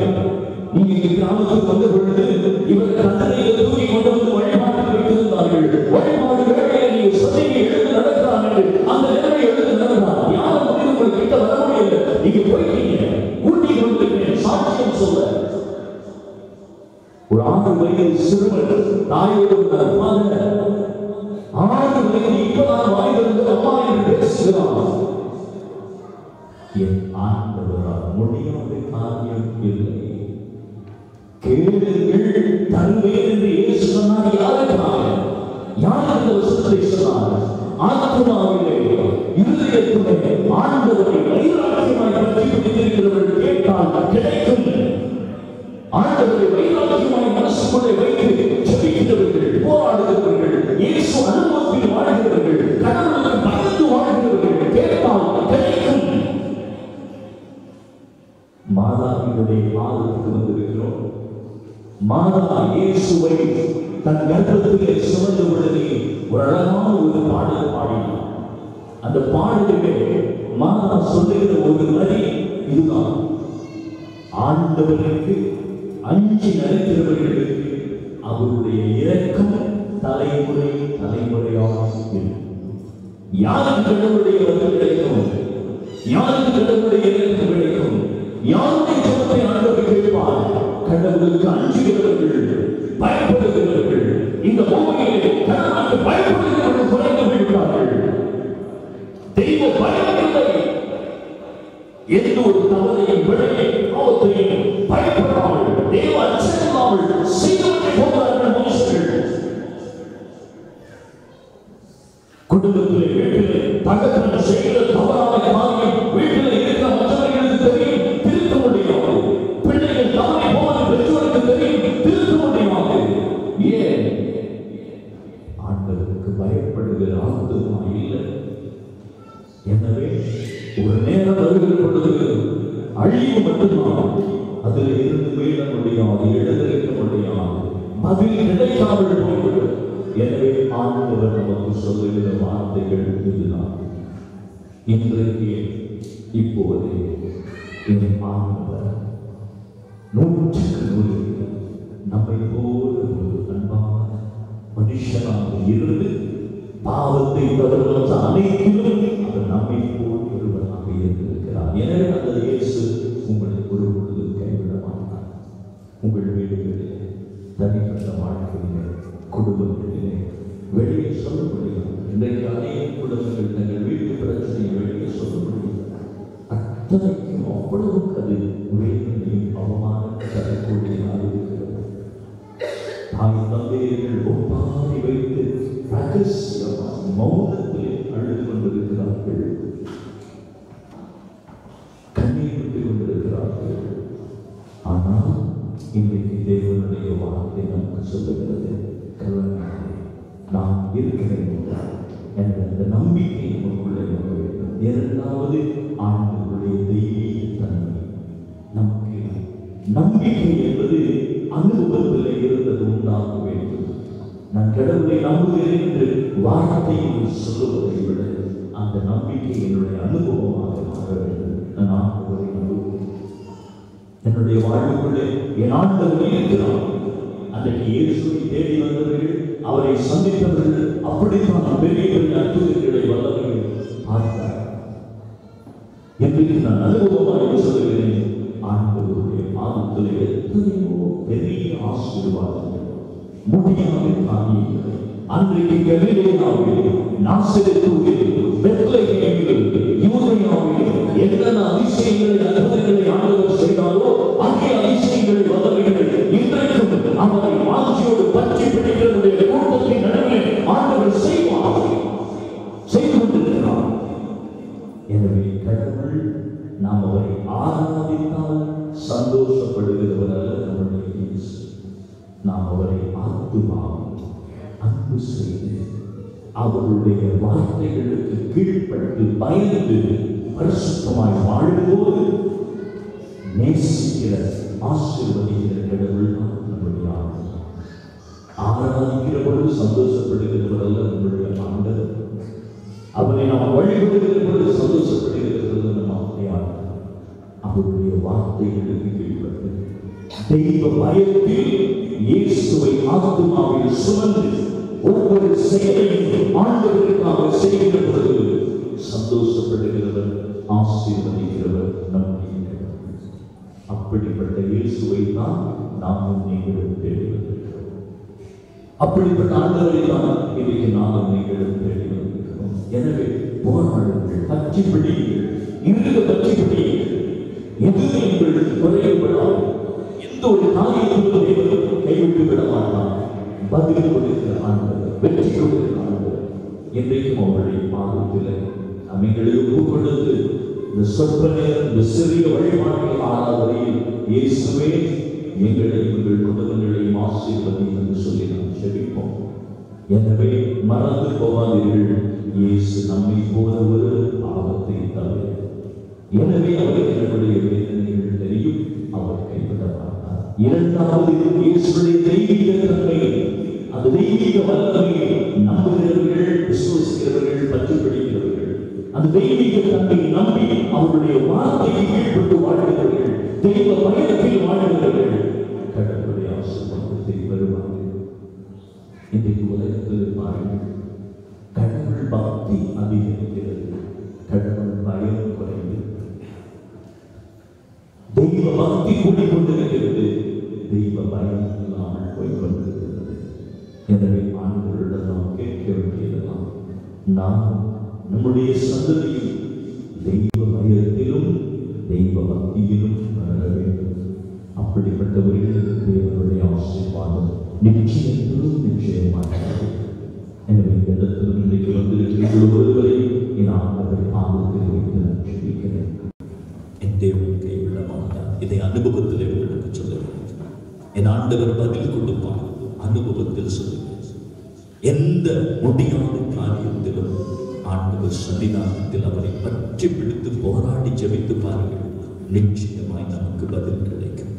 நீங்க இந்த கிராமத்துக்கு வந்த பொழுது இவர் கந்தனையை தூக்கி கொண்டு வந்து வழிபாட்டில் வைத்திருந்தார்கள். வழிபாடு வேலையை நீங்க சொன்னீங்க, எழுந்து நடக்கிறாங்க, அந்த நிலைமை எழுந்து நடக்கிறார். யாரும் வந்து உங்களுக்கு கிட்ட வர முடியல, நீங்க போயிட்டீங்க, கூட்டி கொண்டிருக்கிறேன் சாட்சியம் சொல்ல. ஒரு 6 வயது சிறுவன் தாயோடு 6 வயது இப்பதான் வாய்ந்திருந்து அம்மா என்று பேசுகிறான். என் ஆண்டவரால் முடியாத காரியம் இல்லை. கேளுங்கள் தருவேன் என்று இயேசு சொன்னார். யாருக்காக? யார் அந்த வசனத்தை சொன்னார்? ஆத்மாவிலே, இருதயத்திலே ஆண்டவரை வைராக்கியமாய் பற்றி பிடித்திருக்கிறவர்கள் கேட்டால் கிடைக்கும். ஆண்டவரை வைராக்கியமாய் மனசுக்குள்ளே வைத்து ஜெபிக்கிறவர்கள், போராடுகிறவர்கள், இயேசு அனுபவத்தில் வாழ்கிறவர்கள், கடவுளுக்கு பயந்து வாழ்கிறவர்கள் கேட்டால் கிடைக்கும். மாதாவினுடைய பாதத்துக்கு வந்திருக்கிறோம். மாதா இயேசுவை தன் கர்ப்பத்திலே சுமந்த உடனே ஒரு அழகான ஒரு பாடல் பாடினார். அந்த பாடலிலே மாதா சொல்லுகிற ஒரு வரி இதுதான்: ஆண்டவருக்கு அஞ்சி நடக்கிறவர்களுக்கு அவருடைய இரக்கம் தலைமுறை தலைமுறையாக இருக்கும். யாருக்கு கடவுளுடைய வரவு கிடைக்கும்? யாருக்கு கடவுளுடைய இரக்கம் கிடைக்கும்? யாருடைய ஜெபத்தை ஆண்டவர் கேட்பார்? கடவுளுக்கு அஞ்சுகிறவர்கள், பயப்படுகிறவர்கள். இந்த பூமியிலே கடவுளுக்கு பயப்படுகிறவர்கள் குறைந்து விடுகிறார்கள். தெய்வ பயம் இல்லை. எந்த ஒரு தவறையும் விடையை பாவத்தையும் பயப்படாமல் தெய்வ அச்சமில்லாமல் செய்துவிட்டு போகிறார்கள் மனுஷர்கள். குடும்பத்திலே வீட்டிலே பக்கத்தில் செய்கிற தவறான காரியம் வீட்டில் இருக்கிற மற்றவர்களுக்கு தெரியும், திருத்த முடியாது. பிள்ளைகள் தவறி போவது பெற்றோருக்கு தெரியும், திருத்த முடியாது. ஏன்? ஆண்டவருக்கு பயப்படுகிற ஆத்துமா இல்லை. எனவே ஒரு நேரம் வருகிற பொழுது அழிவு மட்டும்தான். அதில் இருந்து மீள முடியாது, எழுந்திருக்க முடியாது, பதில் கிடைக்காமல் போய்விடும். எனவே ஆண்டவர் நமக்கு சொல்லுகிற வார்த்தைகள் இதுதான். இன்றைக்கு இப்போதே என் ஆண்டவர் 100% நம்மை போல ஒரு அன்பான மனுஷனாக இருந்து பாவத்தை தவிர அனைத்திலும் அவர் நம்மை போல் ஒருவராக இருந்திருக்கிறார். எனவே அந்த இயேசு உங்களை ஒரு பொழுது கைவிட மாட்டார். உங்கள் வீடுகளிலே, தனிப்பட்ட வாழ்க்கையிலே, குடும்பங்களிலே வெளியே சொல்ல முடியும். இன்றைக்கு அநேக குடும்பங்கள் தங்கள் வீட்டு பிரச்சனையை வெளியே சொல்ல முடியும். அத்தனைக்கும் அவ்வளவுக்கு அது வேதனையும் அவமானம் தரக்கூடியதாக இருக்கிறது. தாய் தந்தையர்கள் ஒப்பாரி வைத்து ரகசியமாக மௌனத்தில் அழுது கொண்டிருக்கிறார்கள், கண்ணீர் விட்டுக் கொண்டிருக்கிறார்கள். ஆனால் இன்றைக்கு தேவனுடைய வார்த்தை நமக்கு சொல்லுகிறது, கவலையாதே, நான் இருக்கிறேன் என்ற அந்த நம்பிக்கை நமக்குள்ளே வர வேண்டும். இரண்டாவது, ஆண்டவருடைய தெய்வீக தன்மை. நமக்கு நம்பிக்கை என்பது அனுபவத்தில் இருந்தது உண்டாக வேண்டும். நான் கடவுளை நம்புகிறேன் என்று வார்த்தையில் சொல்லுவதை விட அந்த நம்பிக்கை என்னுடைய அனுபவமாக மாற வேண்டும். நான் ஆண்டவரை நம்புகிறேன். என்னுடைய வாழ்வுக்குள்ளே என் ஆண்டவர் இருக்கிறார். அன்றைக்கு இயேசுவை தேடி வந்தவர்கள், அவரை சந்தித்தவர்கள் அப்படித்தான் பெரிய பெரிய அற்புதங்களை வல்லவர்கள் பார்த்தார். இன்றைக்கு நான் அனுபவமாக சொல்லுகிறேன், ஆண்டவருடைய பாதத்தில் எத்தனையோ பெரிய ஆசீர்வாதங்கள், முடியாத காரியங்கள் அன்றைக்கு கலிலேயாவில், நாசரேத்தில், பெத்லகேமில், யூதேயாவில் என்னென்ன அதிசயங்களை அற்புதங்களை ஆண்டவர் செய்தாரோ அங்கே அதிசயங்களை வல்லவர்கள் இன்றைக்கும் அவரை வாஞ்சியோடு பற்றி பிடிக்கிறவருடைய கூட்டத்தின் நடுவில் ஆண்டவர் செய்வார், செய்து கொண்டிருக்கிறார். எனவே கடவுள் நாம் அவரை ஆராதித்தால் சந்தோஷப்படுகிறவர் அல்ல நம்முடைய இயேசு. நாம் அவரை ஆத்துமாவில் அன்பு செய்து அவருடைய வார்த்தைகளுக்கு கீழ்ப்பட்டு பயந்து பரிசுத்தமாய் வாழும்போது நேசிக்கிற ஆசீர்வதிக்கிற கடவுள் நம்முடைய ஆராதிக்கிற பொழுது சந்தோஷப்படுகிறவர் அல்ல நம்முடைய ஆண்டவர். அவரை நாம் வழிபடுகிற பொழுது சந்தோஷப்படுகிறது நம்ம ஆண்டவர். அவருடைய வார்த்தைகளுக்கு கீழ்ப்பட்டு தெய்வ பயத்தில் இயேசுவை ஆத்துமாவில் சுமந்து ஒவ்வொரு செயலையும் ஆண்டவருக்காக செய்கிற பொழுது சந்தோஷப்படுகிறவர், ஆசீர்வதிக்கிறவர் நம்முடைய கடவுள். அப்படிப்பட்ட இயேசுவை தான் நாமும் நீங்களும் தேடி வந்திருக்கிறோம். அப்படிப்பட்ட ஆண்டவரை தான் இன்றைக்கு நாமும் நீங்களும் தேடி வந்திருக்கிறோம். எனவே போராடுங்கள், பற்றி பிடிங்கள், இறுதி பற்றி பிடிங்கள். எதுவும் எங்களுக்கு குறையப்படாது. எந்த ஒரு காரியத்திலும் கைவிட்டு விட மாட்டான். பதில் கொடுக்கிற ஆண்டவர், வெற்றி கொடுக்கிற ஆண்டவர். என்றைக்கும் அவருடைய பாதத்தில் எங்களை ஒப்புக் கொடுத்து இந்த சொற்ப நேரம், இந்த சிறிய வழிபாட்டில் ஆராதனையில் இயேசுவே எங்களை, எங்கள் குடும்பங்களையும் ஆசீர்வதி என்று சொல்லி நாம் ஜெபிப்போம். எனவே மறந்து போகாதீர்கள், இயேசு நம்மை போல ஒரு ஆபத்தை தவிர. எனவே அவருக்கு நம்முடைய வேதனைகள் தெரியும், அவர் கைவிட மாட்டார். இரண்டாவது, இயேசுடைய தெய்வீக தன்மை, அந்த தெய்வீக வல்லமையை நம்புகிறவர்கள், விசுவசிக்கிறவர்கள், பற்றி பிடிக்கிறவர்கள் அந்த தெய்வீக தன்மையை நம்பி அவருடைய வார்த்தையை கீழ்பட்டு வாழ்கிறவர்கள், தெய்வ பயணத்தில் வாழ்கிறவர்கள் கடவுளுடைய ஆசீர்வாதத்தை பெறுவார்கள். இன்றைக்கு உலகத்தில் பாருங்கள், கடவுள் பக்தி அதிகரிக்கிறது, கடவுள் பயம் குறைந்து, தெய்வ பக்தி கூடிக்கொண்டிருக்கிறது, தெய்வ பயம் இல்லாமல் போய்கொண்டிருக்கிறது. எனவே ஆண்டவரிடம் நாம் கேட்க வேண்டியதெல்லாம், நாம் நம்முடைய சந்ததியில் தெய்வ பயத்திலும் தெய்வ பக்தியிலும் வளர வேண்டும். அப்படிப்பட்டவர்களுக்கு தேவனுடைய ஆசீர்வாதம் நிச்சயமாக. எனவே இந்த இடத்திலும் இன்றைக்கு வந்திருக்கிற ஒருவரை என் ஆண்டவர் பாதத்தில் வைத்து நான் ஜெபிக்கிறேன். என் தேவன் கைவிட மாட்டார். இதை அனுபவத்தில் உங்களுக்கு சொல்லுகிறேன். என் ஆண்டவர் பதில் கொடுப்பார். அனுபவத்தில் சொல்லுகிறேன். எந்த முடியாத காரியத்திலும் ஆண்டவர் சன்னிதானத்தில் அவரை பற்றி பிடித்து போராடி ஜெபித்து பாருங்கள், நிச்சயமாய் நமக்கு பதில் கிடைக்கும்.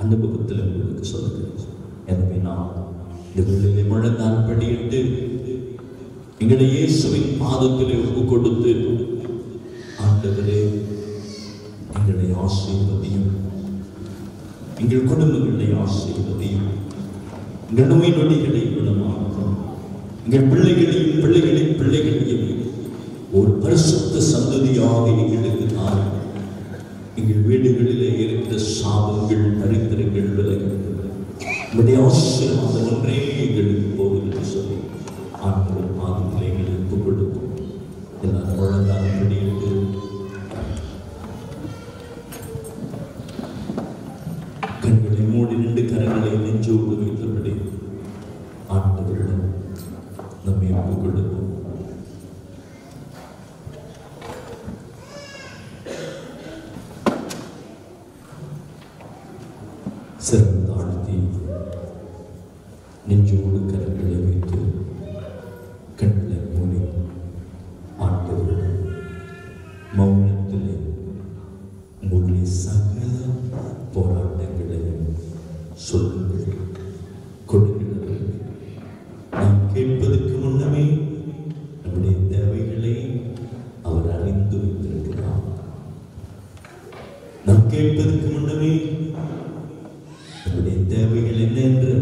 அனுபவத்தில் உங்களுக்கு சொல்லுகிறேன். எனவே நாம் இந்த வேளையிலே முழங்கால் படியிட்டு எங்களை இயேசுவின் பாதத்திலே ஒப்பு கொடுத்து, ஆண்டவரே எங்களை ஆசீர்வதியும், எங்கள் குடும்பங்களை ஆசீர்வதியும், எங்கள் நோய் நொடிகளை குணமாக்கும், எங்கள் பிள்ளைகளையும் பிள்ளைகளின் பிள்ளைகளையும் ஒரு பரிசுத்த சந்ததியாக எங்களுக்கு தாரும். எங்கள் வீடுகளிலே இருக்கிற சாபங்கள் தரித்திரங்கள் விலகுகிறது. உங்களுடைய ஆசீர்வாதம் ஒன்றே எங்களுக்கு போகிறது சொல்லி ஆண்டவர் பாதத்தில் எங்களுக்கு கொடுப்போம். எல்லாரும் முழங்கால் படியிட்டு கண்களை மூடி 2 கரங்களை நெஞ்சோடு வைத்தபடி ஆண்டவரிடம் நம்மை ஒப்புக் கொடுப்போம். சிரம் தாழ்த்தி நெஞ்சோடு கரங்களை வைத்து கண்களை மூடி ஆண்டவரிடம் மௌனத்திலே உங்களுடைய சகல போராட்டங்களையும் சொல்லுங்கள், கொடுங்கள். நாம் கேட்பதற்கு முன்னமே நம்முடைய தேவைகளை அவர் அறிந்து வைத்திருக்கிறார். நாம் கேட்பதற்கு முன்னமே நம்முடைய தேவைகள் என்ன என்று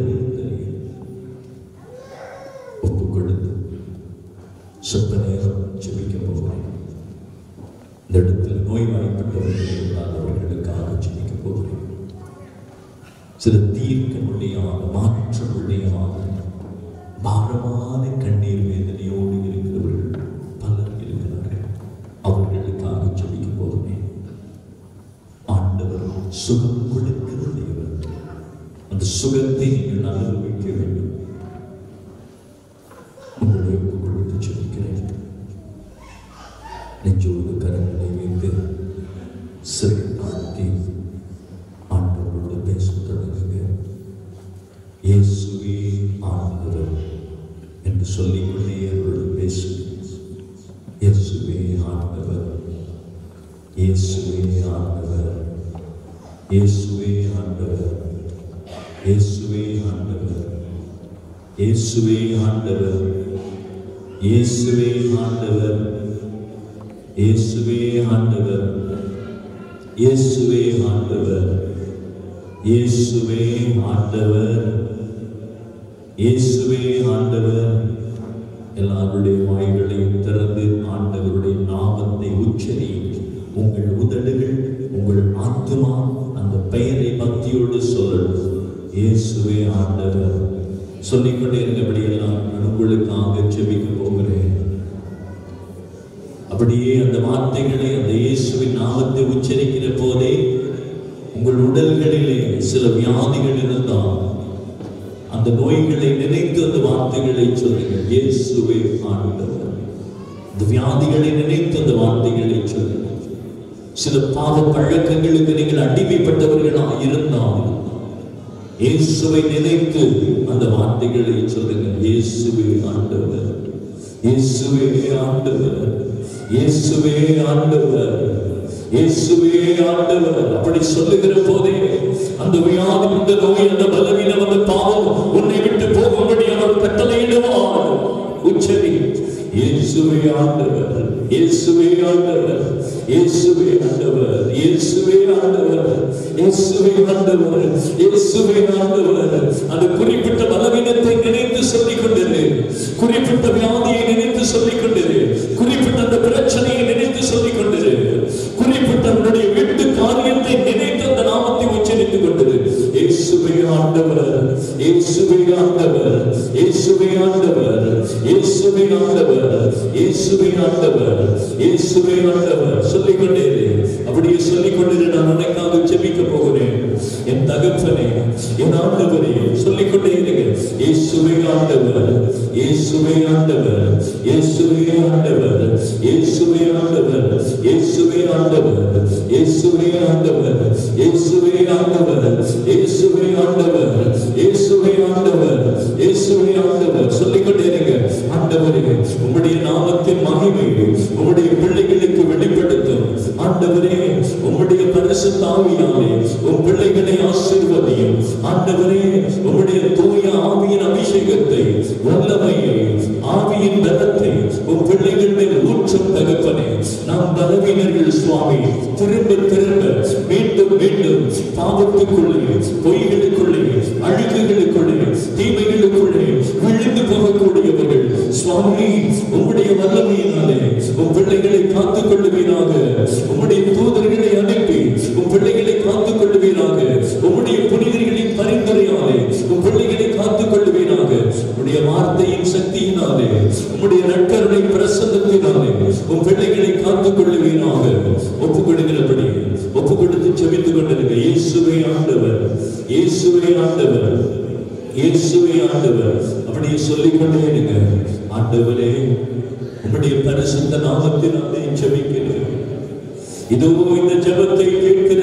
ஒப்புக் கொடுத்து சொற்ப நேரம் ஜெபிக்க போகிறேன். இந்த இடத்தில் நோய்வாய்ப்பட்டவர்கள் இருந்தால் அவர்களுக்காக ஜெபிக்க போகிறேன். சில தீர்க்க முடியாத, மாற்ற முடியாத, பாரமான கண்ணீர் வேதனையோடு இருக்கிறவர்கள் பலர் இருக்கிறார்கள். அவர்களுக்காக ஜெபிக்க போகிறேன். ஆண்டவர் சுகம் கொடுக்கிற தேவன். அந்த சுகத்தை நீங்கள் அனுபவிக்க வேண்டும். உங்களுடைய கொடுத்து ஜெபிக்கிறேன். நெஞ்சோடு கரங்களை வைத்து சிறை தாழ்த்தி ஆண்டவரோடு பேச தொடங்குங்க. இயேசுவே ஆண்டவர் என்று சொல்லிக்கொண்டே அவரோடு பேசுங்க. இயேசுவே ஆண்டவர், இயேசுவே ஆண்டவர், இயேசுவே ஆண்டவர், இயேசுவே ஆண்டவர், இயேசுவே ஆண்டவர், இயேசுவே ஆண்டவர், இயேசுவே ஆண்டவர், இயேசுவே ஆண்டவர், இயேசுவே ஆண்டவர், இயேசுவே ஆண்டவர். எல்லாருடைய வாய்களையும் திறந்து ஆண்டவருடைய நாமத்தை உச்சரி. உங்கள் உதடுகள், உங்கள் ஆத்மா அந்த பெயரை பக்தியோடு சொல்லணும். இயேசுவே ஆண்டவர் சொல்லிக்கொண்டே இருந்தபடியெல்லாம் நான் உங்களுக்காக ஜெபிக்க போகிறேன். அப்படியே அந்த வார்த்தைகளை, அந்த இயேசுவின் நாமத்தை உச்சரிக்கிற போதே உங்கள் உடல்களிலே சில வியாதிகள் இருந்தால் அந்த நோய்களை நினைத்து அந்த வார்த்தைகளை சொல்லுங்கள். இயேசுவே ஆண்டவர். இந்த வியாதிகளை நினைத்து அந்த வார்த்தைகளை சொல்லுங்கள். சில பாவ பழக்கங்களுக்கு நீங்கள் அடிமைப்பட்டவர்களாக இருந்தால் இயேசுவை நினைத்து அந்த வார்த்தைகளை சொல்லுங்கள். இயேசுவே ஆண்டவர், இயேசுவே ஆண்டவர், இயேசுவே ஆண்டவர், இயேசுவே ஆண்டவர். அப்படி சொல்லுகிற போதே அந்த வியாதி, அந்த நோய், அந்த பலவீனம், அந்த பாவம் உன்னை விட்டு போகும்படி அவர் கட்டளையிடுவார். உச்சரி இயேசுவே ஆண்டவர், இயேசுவே ஆண்டவர், இயேசுவே ஆண்டவர், இயேசுவே ஆண்டவர், இயேசுவே ஆண்டவர், இயேசுவே ஆண்டவர். அந்த குறிப்பிட்ட பலவீனத்தை நினைத்து சொல்லிக் கொண்டிரு, குறிப்பிட்ட வியாதியை நினைத்து சொல்லிக் கொண்டிரு, குறிப்பிட்ட அந்த பிரச்சனையை நினைத்து சொல்லிக் கொண்டிரு, குறிப்பிட்ட அவருடைய வீட்டு காரியத்தை நினைத்து அந்த நாமத்தை உச்சரித்துக் கொண்டிரு. இயேசுவே ஆண்டவர், இயேசுவே ஆண்டவர், இயேசுவே ஆண்டவர், இயேசுவே ஆண்டவர், இயேசுவே ஆண்டவர், இயேசுவே ஆண்டவர். சொல்லிக் கொண்டே அப்படியே சொல்லிக் கொண்டிரு. நான் உனக்காக ஜெபிக்க போகிறேன். என் தகப்பனே, என் ஆண்டவரே, சொல்லிக் கொண்டே இருங்க. இயேசுவே ஆண்டவர், இயேசுவே ஆண்டவர், இயேசுவே ஆண்டவர், இயேசுவே ஆண்டவர், இயேசுவே ஆண்டவர், இயேசுவே ஆண்டவர், இயேசுவே ஆண்டவர், இயேசுவே ஆண்டவர், இயேசுவே ஆண்டவர், இயேசுவே ஆண்டவர். சொல்லிக் கொண்டே இருங்க. ஆண்டவரே, உம்முடைய நாமத்தின் மகிமை உம்முடைய பிள்ளைகளுக்கு வெளிப்படுத்தும். ஆண்டவரே, உம்முடைய பரிசுத்த ஆவியாலே உம் பிள்ளைகளை ஆசீர்வதியும். ஆண்டவரே, உம்முடைய தூய ஆவியின் அபிஷேகத்தை, வல்லமையை, ஆவியின் பலத்தை உம் பிள்ளைகள் மேல் ஊற்றும் தகப்பனே. நாம் பலவீனர்கள் சுவாமி. திரும்ப திரும்ப மீண்டும் மீண்டும் பாவத்துக்குள்ளே, பொய்களுக்குள்ளே, அழுக்குகளுக்குள்ளே, தீமைகளுக்குள்ளே விழுந்து போகக்கூடியவர்கள் சுவாமி. உம்முடைய வல்லமையினாலே உம் பிள்ளைகளை காத்துக் கொள்ளுவீராக. உம்முடைய தூதர்களை அனுப்பி உம் பிள்ளைகளை காத்துக் கொள்ளுவீராக. உம்முடைய புனிதர்களின் பரிந்துரையாலே உம் பிள்ளைகளை காத்துக் கொள்ளுவீராக. உம்முடைய வார்த்தையின் சக்தியினாலே, உம்முடைய நற்கருணை பிரசன்னத்தினாலே உம் பிள்ளைகளை காத்துக் கொள்ளுவீராக. ஒப்புக் கொடுக்கிறபடி ஒப்புக் கொடுத்து ஜெபித்துக் கொண்டிருக்க. இயேசுவே ஆண்டவர், இயேசுவே ஆண்டவர், இயேசுவே ஆண்டவர். அப்படியே சொல்லிக் கொண்டே இருங்க. ஆண்டவரே, உம்முடைய பரிசுத்த நாமத்தினாலே ஜெபிக்கிறேன். இதோ இந்த ஜெபத்தை கேட்கிற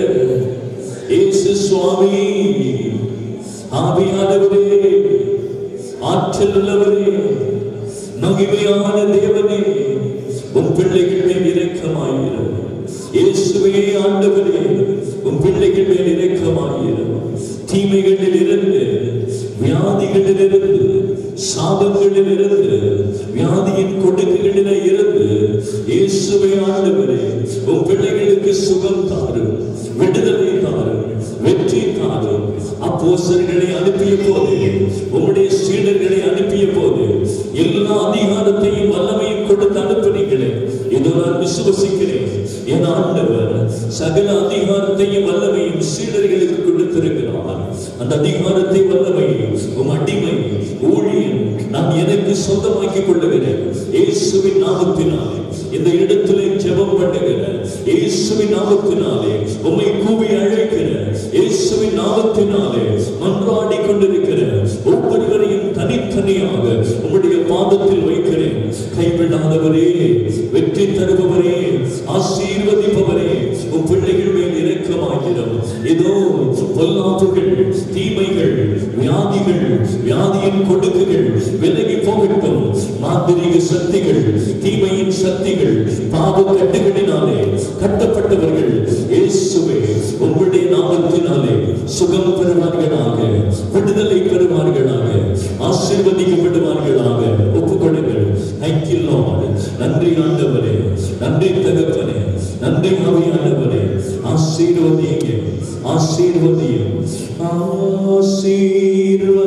இயேசு சுவாமி, ஆவியானவரே, ஆற்றல் உள்ளவரே, மகிமையான தேவனே, உம் பிள்ளைகள் மேல் இரக்கமாயிரும். இயேசுவே ஆண்டவரே, உம் பிள்ளைகள் மேல் இரக்கமாயிரும். தீமைகளில் இருந்து, வியாதிகளில் இருந்து, சாபங்களில் இருந்து, வியாதியின் கொடுக்குகளில் இருந்து இயேசுவே ஆண்டவரே, உம் பிள்ளைகளுக்கு சுகம் தாரும், விடுதலை தாரும், வெற்றி தாரும். அப்போஸ்தலர்களை அனுப்பிய போது, உம்முடைய சீடர்களை அனுப்பிய போது எல்லா அதிகாரத்தையும் வல்லமையும் கொடுத்து அனுப்பினீர்களே. இதோ நான் விசுவசிக்கிறேன். என் ஆண்டவர் சகல அதிகாரத்தையும் வல்லமையும் சீடர்களுக்கு கொடுத்திருக்கிறார். அந்த அதிகாரத்தை, வல்லமையும் உம் அடிமை ஊழியன் நான் எனக்கு சொந்தமாக்கிக் கொள்ளுகிறேன். இயேசுவின் நாமத்தினாலே இந்த இடத்திலே ஜெபம் பண்ணுகிறேன். இயேசுவின் நாமத்தினாலே உம்மை கூவி அழைக்கிறேன். இயேசுவின் நாமத்தினாலே மன்றாடி கொண்டிருக்கிறேன். ஒவ்வொருவரையும் தனித்தனியாக உம்முடைய பாதத்தில் வைக்கிறேன். கைவிடாதவரே, வெற்றி தருபவரே, ஆசீர்வதிப்பவரே, உம் பிள்ளைகள் மேல் இரக்கமாகிறோம். இதோ பொல்லாப்புகள், தீமைகள், வியாதிகள், வியாதியின் கொடுக்குகள் விலகி போகட்டும். மாந்திரீக சக்திகள், தீமையின் சக்திகள், பாவ கட்டுகளினாலே கட்டப்பட்டவர்கள் இயேசுவே உம்முடைய நாமத்தினாலே சுகம் பெறுவார்களாக, விடுதலை பெறுவார்களாக, ஆசீர்வதிக்கப்படுவார்களாக. ஒப்புக்கொடுங்கள். Thank you Lord. நன்றி ஆண்டவரே, நன்றி தகப்பனே, நன்றி ஆவியானவரே. ஆசீர்வதிங்க, ஆசீர்வதியும், ஆசீர்வதியும்,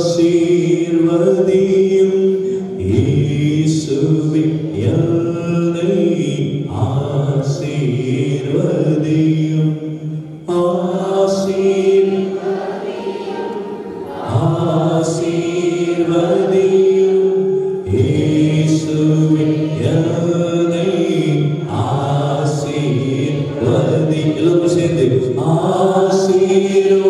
ஆசீர்வதியும். இயேசுவே என்னை ஆசீர்வதியும், ஆசீர்வதியும். இயேசுவே என்னை ஆசீர்வதியும். எல்லாரும் சேர்ந்து ஆசீர்வதியும்,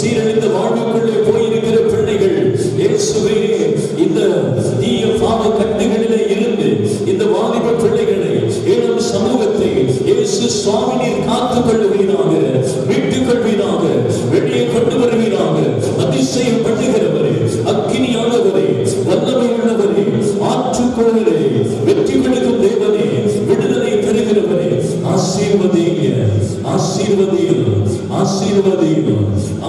சீரழிந்த வாழ்வுக்குள்ளே போயிருக்கிற பிள்ளைகள் இயேசுவே இந்த தீய பாவ கட்டுகளிலே இருந்து இந்த வாலிப பிள்ளைகளை இளம் சமூகத்தை இயேசு சுவாமி நீர் காத்துக் கொள்ளுவீராக, மீட்டுக் கொள்வீராக, வெளியே கொண்டு வருவீராக. அதிசயம் பண்ணுகிறவரே, அக்கினியானவரே, வல்லமை உள்ளவரே, ஆற்றுக்கொள்ளலே, வெற்றி கொடுக்கும் தேவனே, விடுதலை தருகிறவரே, ஆசீர்வதிங்க, ஆசீர்வதிங்க, ஆசீர்வதிங்க,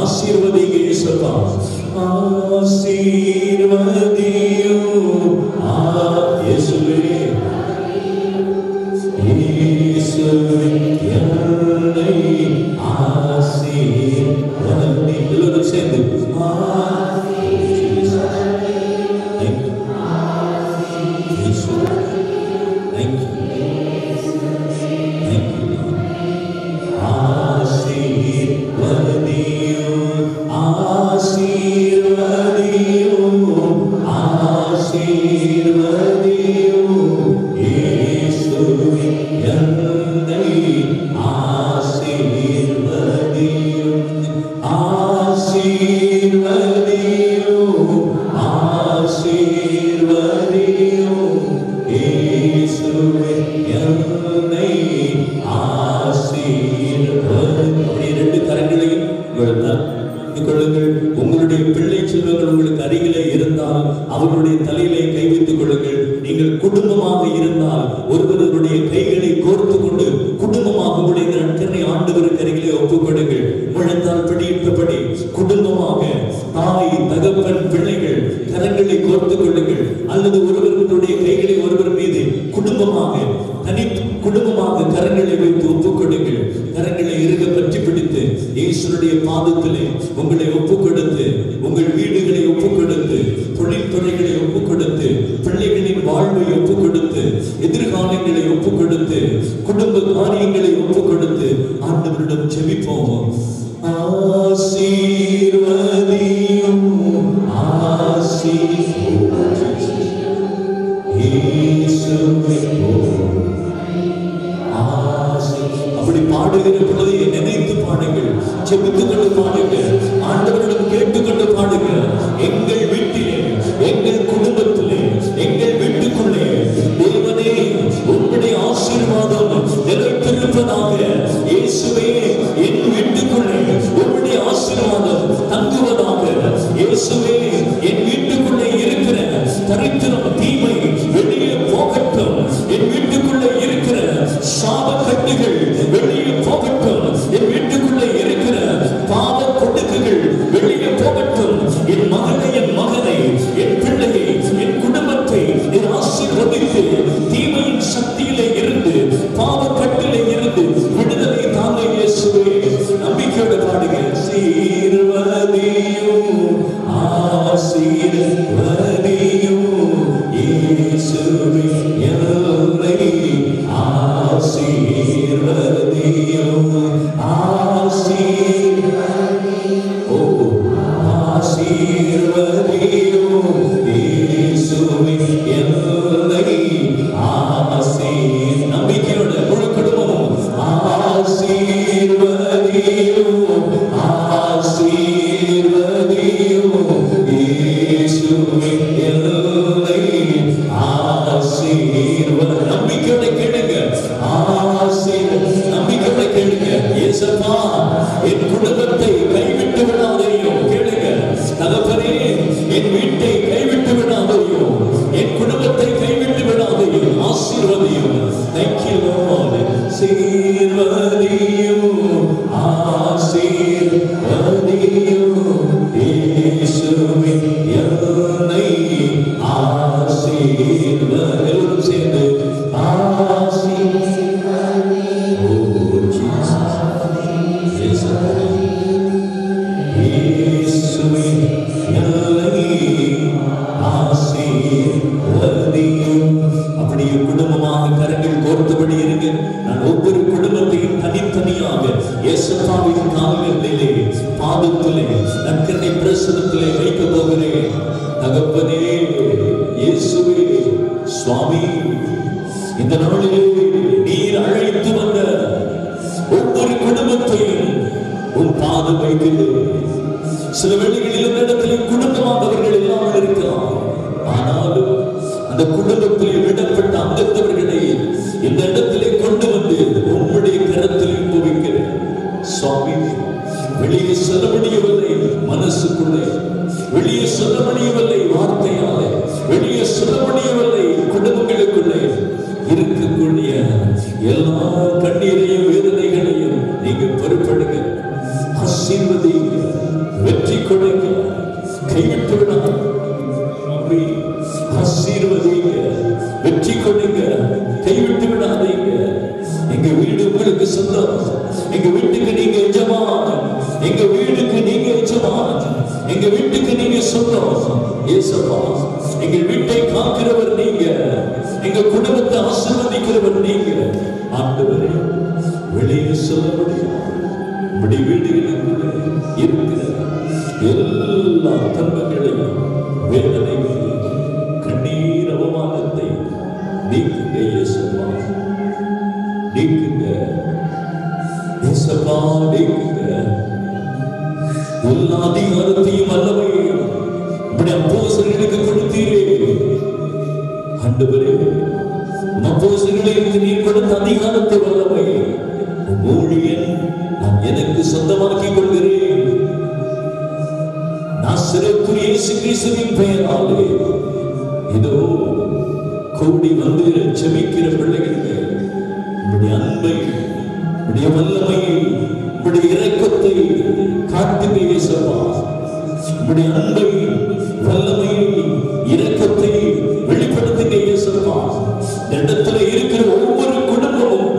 ஆசீர்வதிங்க இயேசுவா, ஆசீர்வதியோ இயேசுவே, இயேசுவே என்னை ஆசீர்வதி. எல்லாரும் சேர்ந்து உங்களுடைய பிள்ளை செல்வங்கள் உங்களுக்கு அருகிலே இருந்தால் அவர்களுடைய தலையிலே கை வைத்துக் கொள்ளுங்கள். நீங்கள் குடும்பமாக இருந்தால் ஒருவருடைய கைகளை கோர்த்து கொண்டு குடும்பமாக உடைய நற்கரை ஆண்டவருக்கு அருகிலே ஒப்புக்கொடுங்கள். முழந்தால் பிடியிட்டபடி குடும்பமாக தாய், தகப்பன், பிள்ளைகள் கரங்களை கோர்த்து கொள்ளுங்கள். அல்லது ஒருவருடைய கைகளை ஒருவர் மீது குடும்பமாக குடும்பமாக கரங்களை வைத்து ஒப்புக்கொடுங்கள். கரங்களை இருக பற்றி பிடித்து இயேசுடைய பாதத்திலே உங்களை ஒப்புக்கொடுத்து, உங்கள் வீடுகளை ஒப்புக்கொடுத்து, தொழில் துறைகளை ஒப்புக்கொடுத்து, பிள்ளைகளின் வாழ்வை ஒப்புக்கொடுத்து, எதிர்காலங்களை ஒப்புக்கொடுத்து, குடும்ப காரியங்களை ஒப்புக்கொடுத்து ஆண்டவரிடம் ஜெபிப்போம். ஆசீர்வதியும் அப்படி பாடுகிற பொழுது நினைத்து பாடுங்கள், ஜெபித்துக் கொண்டு பாடுங்கள், ஆண்டவரிடம் கேட்டுக்கொண்டு பாடுங்கள். எங்கள் வீட்டிலே, எங்கள் குடும்பத்திலே, எங்கள் வீட்டுக்குள்ளே தேவனே உங்களுடைய ஆசீர்வாதம் நிறைந்திருப்பதாக. இயேசுவே என் வீட்டுக்குள்ளே உங்களுடைய ஆசீர்வாதம் தங்குவதாக. இயேசுவே என் வீட்டுக்குள்ளே இருக்கிற தரித்திரம், தீமை வெளியே போகட்டும். என் வீட்டுக்குள்ளே இருக்கிற சாப கட்டுகள் வெளியே போகட்டும். என் வீட்டுக்குள்ளே இருக்கிற பாவ கொடுக்குகள் வெளியே போகட்டும். என் மகனை, என் மகனை, என் பிள்ளையை, என் குடும்பத்தை என் ஆசீர்வதித்து தீமையின் சக்தியிலே இருந்து, பாவ கட்டிலே இருந்து விடுதலை தாங்க இயேசுவே. நம்பிக்கையோடு பாடுங்க. ஆசீர்வதியும் ஆசீர்வதியும் இயேசுவே என்னை ஆசீர்வதியும் ஆசீர்வதியும் இயேசுவே என்னை நம்பிக்கையோடு முழு குடும்பமும் ஆசீர்வதியும் ஆசீர்வதியும் இயேசுவே என்னை ஆசீர்வதி. நம்பிக்கையோட கேளுங்க, நம்பிக்கையோட கேளுங்க. இயேசுவா என் குடும்பத்தை கைவிட்டு விடாதையும் கேளுங்க. தகப்பனே என் வீட்டை கைவிட்டு விடாதையும், என் குடும்பத்தை கைவிட்டு விடாதையும் ஆசீர்வதியும். Thank you Lord. ஆசீர்வதியும் ஆசீர்வதியும் இயேசுவே என்னை ஆசீர்வதி. எல்லோரும் சேர்ந்து அப்படியே குடும்பமாக கரங்கள் கோர்த்தபடி இருங்க. நான் ஒவ்வொரு குடும்பத்தையும் தனித்தனியாக இயேசுவின் கால்களிலே, பாதத்திலே, நற்கரை பிரசனத்திலே வைக்க போகிறேன். தகப்பனே இயேசுவே சுவாமி, இந்த நாளிலே நீர் அழைத்து வந்த ஒவ்வொரு குடும்பத்தையும் உன் பாதம் வைக்கிறேன். சில வேளைகளில் இந்த இடத்திலே குடும்பமாக அவர்கள் இல்லாமல் இருக்கலாம். ஆனாலும் அந்த குடும்பத்திலே விடப்பட்ட அங்கத்தவர்களை இந்த இடத்திலே கொண்டு வந்து உம்முடைய கரத்தில் ஒப்புவிக்கிறேன் சுவாமி. வெளியே சொல்ல முடியவில்லை, மனசுக்குள்ளே வெளியே சொல்ல முடியவில்லை, வார்த்தையாலே வெளியே சொல்ல முடியவில்லை, குடும்பங்களுக்குள்ளே இருக்கக்கூடிய எல்லா கண்ணீரையும் வேதனைகளையும் நீங்க பொறுப்படுங்க, ஆசீர்வதிங்க, வெற்றி கொடுங்க, கைவிட்டு விடாது, ஆசீர்வதிங்க, வெற்றி கொடுங்க, கைவிட்டு விடாதீங்க. எங்க வீடு உங்களுக்கு சொந்தம், எங்க வீட்டுக்கு நீங்க எஜமான், எங்க வீடுக்கு நீங்க எஜமான், எங்க வீட்டுக்கு நீங்க சொந்தம் இயேசுவா. எங்க வீட்டை காக்கிறவர் நீங்க, எங்க குடும்பத்தை ஆசீர்வதிக்கிறவர் நீங்க. ஆண்டவரே, வெளியே சொல்ல முடியும் இப்படி வீடுகளுக்கு இருக்கிற எல்லா தர்மங்களையும் வேதனைகளையும் கண்ணீர் அவமானத்தை நீக்குங்க இயேசுவா, நீக்குங்க இயேசுவா, நீக்குங்க. எல்லா அதிகாரத்தையும் வல்லமையும் இப்படி அப்போஸ்தலர்களுக்கு கொடுத்தீரே ஆண்டவரே, அப்போஸ்தலர்களுக்கு நீர் கொடுத்த அதிகாரத்தை வல்லமை ஊழியன் நான் எனக்கு சொந்தமாக்கிக் கொள்கிறேன். நாசரேத்துடைய இயேசு கிறிஸ்துவின் பெயராலே இதோ கூடி வந்து ஜெபிக்கிற பிள்ளைகளுக்கு உம்முடைய அன்பை, உம்முடைய வல்லமையை, உம்முடைய இரக்கத்தை காட்டுங்க இயேசுவா. உம்முடைய அன்பை, வல்லமையை, இரக்கத்தை வெளிப்படுத்துங்க இயேசுவா. இடத்துல இருக்கிற ஒவ்வொரு குடும்பமும்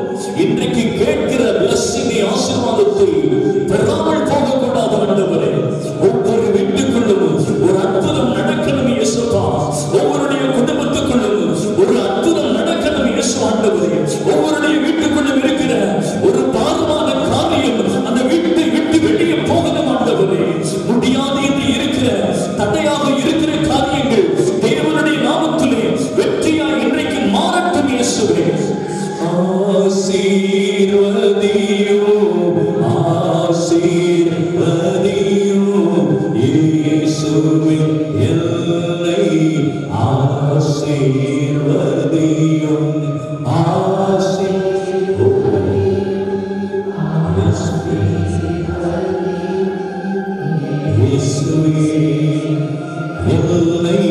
இன்றைக்கு கேட்கிற பிளஸிங்கை, ஆசீர்வாதத்தை பெறாமல் போகக்கூடாது ஆண்டவரே. ஒவ்வொரு வீட்டுக்குள்ளும் ஒரு அற்புதம் நடக்கணும் இயேசுவா. ஒவ்வொருடைய குடும்பத்துக்குள்ளும் ஒரு அற்புதம் நடக்கணும் இயேசு ஆண்டவரே. ஒவ்வொருடைய வீட்டுக்குள்ளும் இருக்கிற ஒரு பாரமான காரியம் அந்த வீட்டை விட்டு வெளியே போகணும் ஆண்டவரே. முடியாது என்று இருக்கிற, தடையாக இருக்கிற காரியங்கள் தேவனுடைய நாமத்திலே வெற்றியாய் இன்றைக்கு மாறட்டும் இயேசுவே. ஆசீர்வதியோ, ஆசீர்வதியோ இயேசுவே, என்னை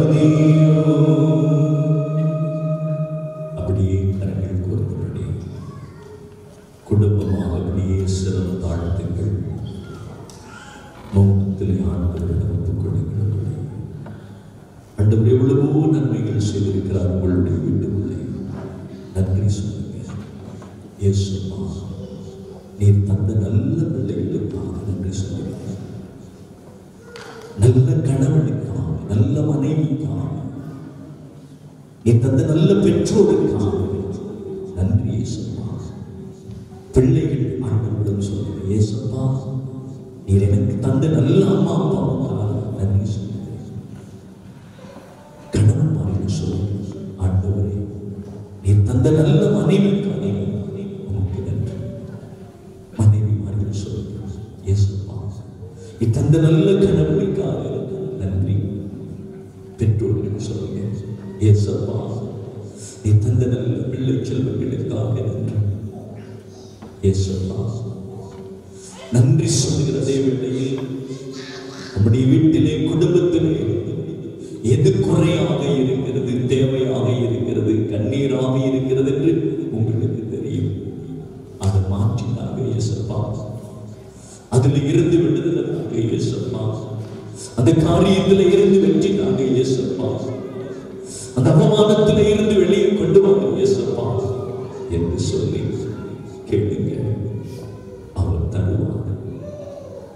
ஆசீர்வதியும், அப்படியே கரங்கள் கோர்த்தபடி குடும்பமாக அப்படியே சிரம் தாழ்த்துங்கள். மௌனத்திலே ஆண்டவரிடம் ஒப்புக்கொள்ளுங்கள். ஆண்டவர் எவ்வளவோ நன்மைகள் செய்திருக்கிறார் உங்களுடைய வீட்டுக்குள்ளே. நன்றி சொல்லுங்க இயேசுவா. நீர் தந்த நல்ல பிள்ளைகளுக்காக நன்றி சொல்லுங்க. நல்ல கணவனுக்காக, நல்ல மனைவிக்காக, நீ தந்த நல்ல பெற்றோருக்காக நன்றி இயேசுவா. பிள்ளைகள் ஆண்டவரிடம் சொல்லுங்க இயேசுவா, நீர் எனக்கு தந்த நல்ல அம்மா அப்பாவுக்காக நன்றி சொல்லுங்க. கணவன் மாறின்னு சொல்லுங்க ஆண்டவரே, நீர் தந்த நல்ல மனைவிக்காக உமக்கு நன்றி. மனைவி மாறின்னு சொல்லுங்க இயேசுவா, நீ தந்த நல்ல கணவனுக்காக நன்றி. பெற்றோர்களுக்கு சொல்லுங்க இயேசுவா, நீ தந்த நல்ல பிள்ளை செல்வங்களுக்காக நன்றி இயேசுவா. நன்றி சொல்லுகிற வேளையில் நம்முடைய வீட்டிலே, குடும்பத்திலே எது குறையாக இருக்கிறது, தேவையாக இருக்கிறது, கண்ணீராக இருக்கிறது என்று உங்களுக்கு தெரியும். அதை மாற்றினாங்க இயேசுவா. அதில் இருந்து விடுதலாக இயேசுவா. அந்த காரியத்தில் இருந்து வெற்றினாங்க இயேசுவா. அந்த அவமானத்தில் இருந்து வெளியே கொண்டு வாங்க இயேசுவா என்று சொல்லி கேளுங்க. அவர் தருவார்.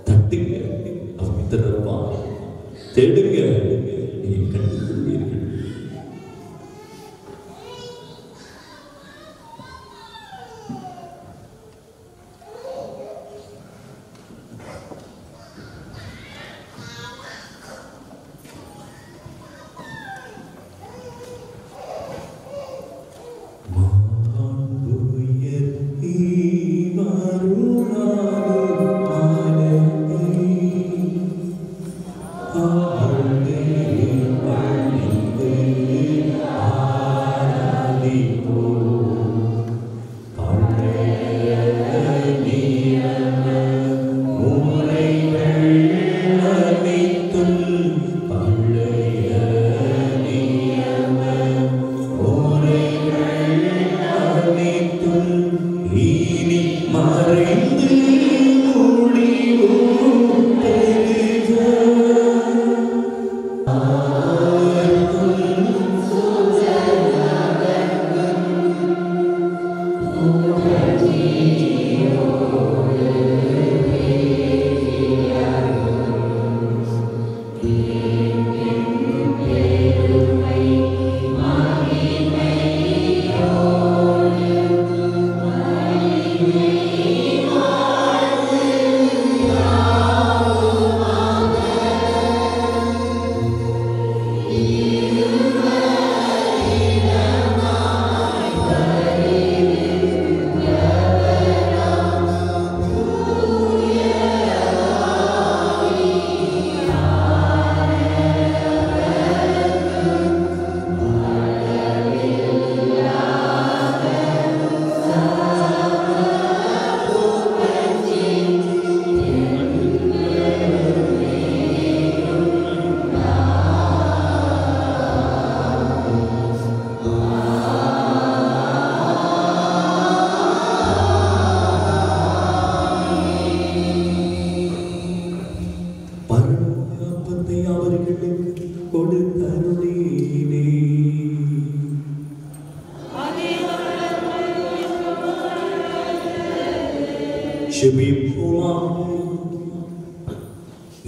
தட்டுங்க, அவர் திறப்பார். தேடுங்க, நீங்கள் கண்டுகொள்வீர்கள். மாண்புயர்த்தி வருணா மறைந்து முடிவும் பெறுக.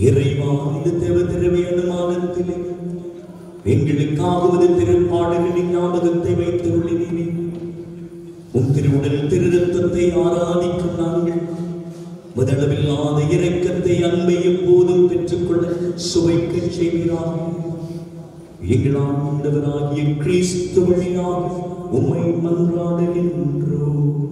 இறைவா, இந்த தேவதிரவியான மாதத்திலே எங்களுக்காவது திருப்பாடுகளின் ஞாபகத்தை வைத்துள்ளீரே. உன் திருவுடல் திரு ரத்தத்தை ஆராதிக்கும் நாங்கள் முதலவில்லாத இரக்கத்தை அன்பை எப்போதும் பெற்றுக்கொள்ள சுவைக்க செய்கிறார். எங்கள் ஆண்டவராகிய கிறிஸ்து வழியாக உம்மை மன்றாடுகின்றோம்.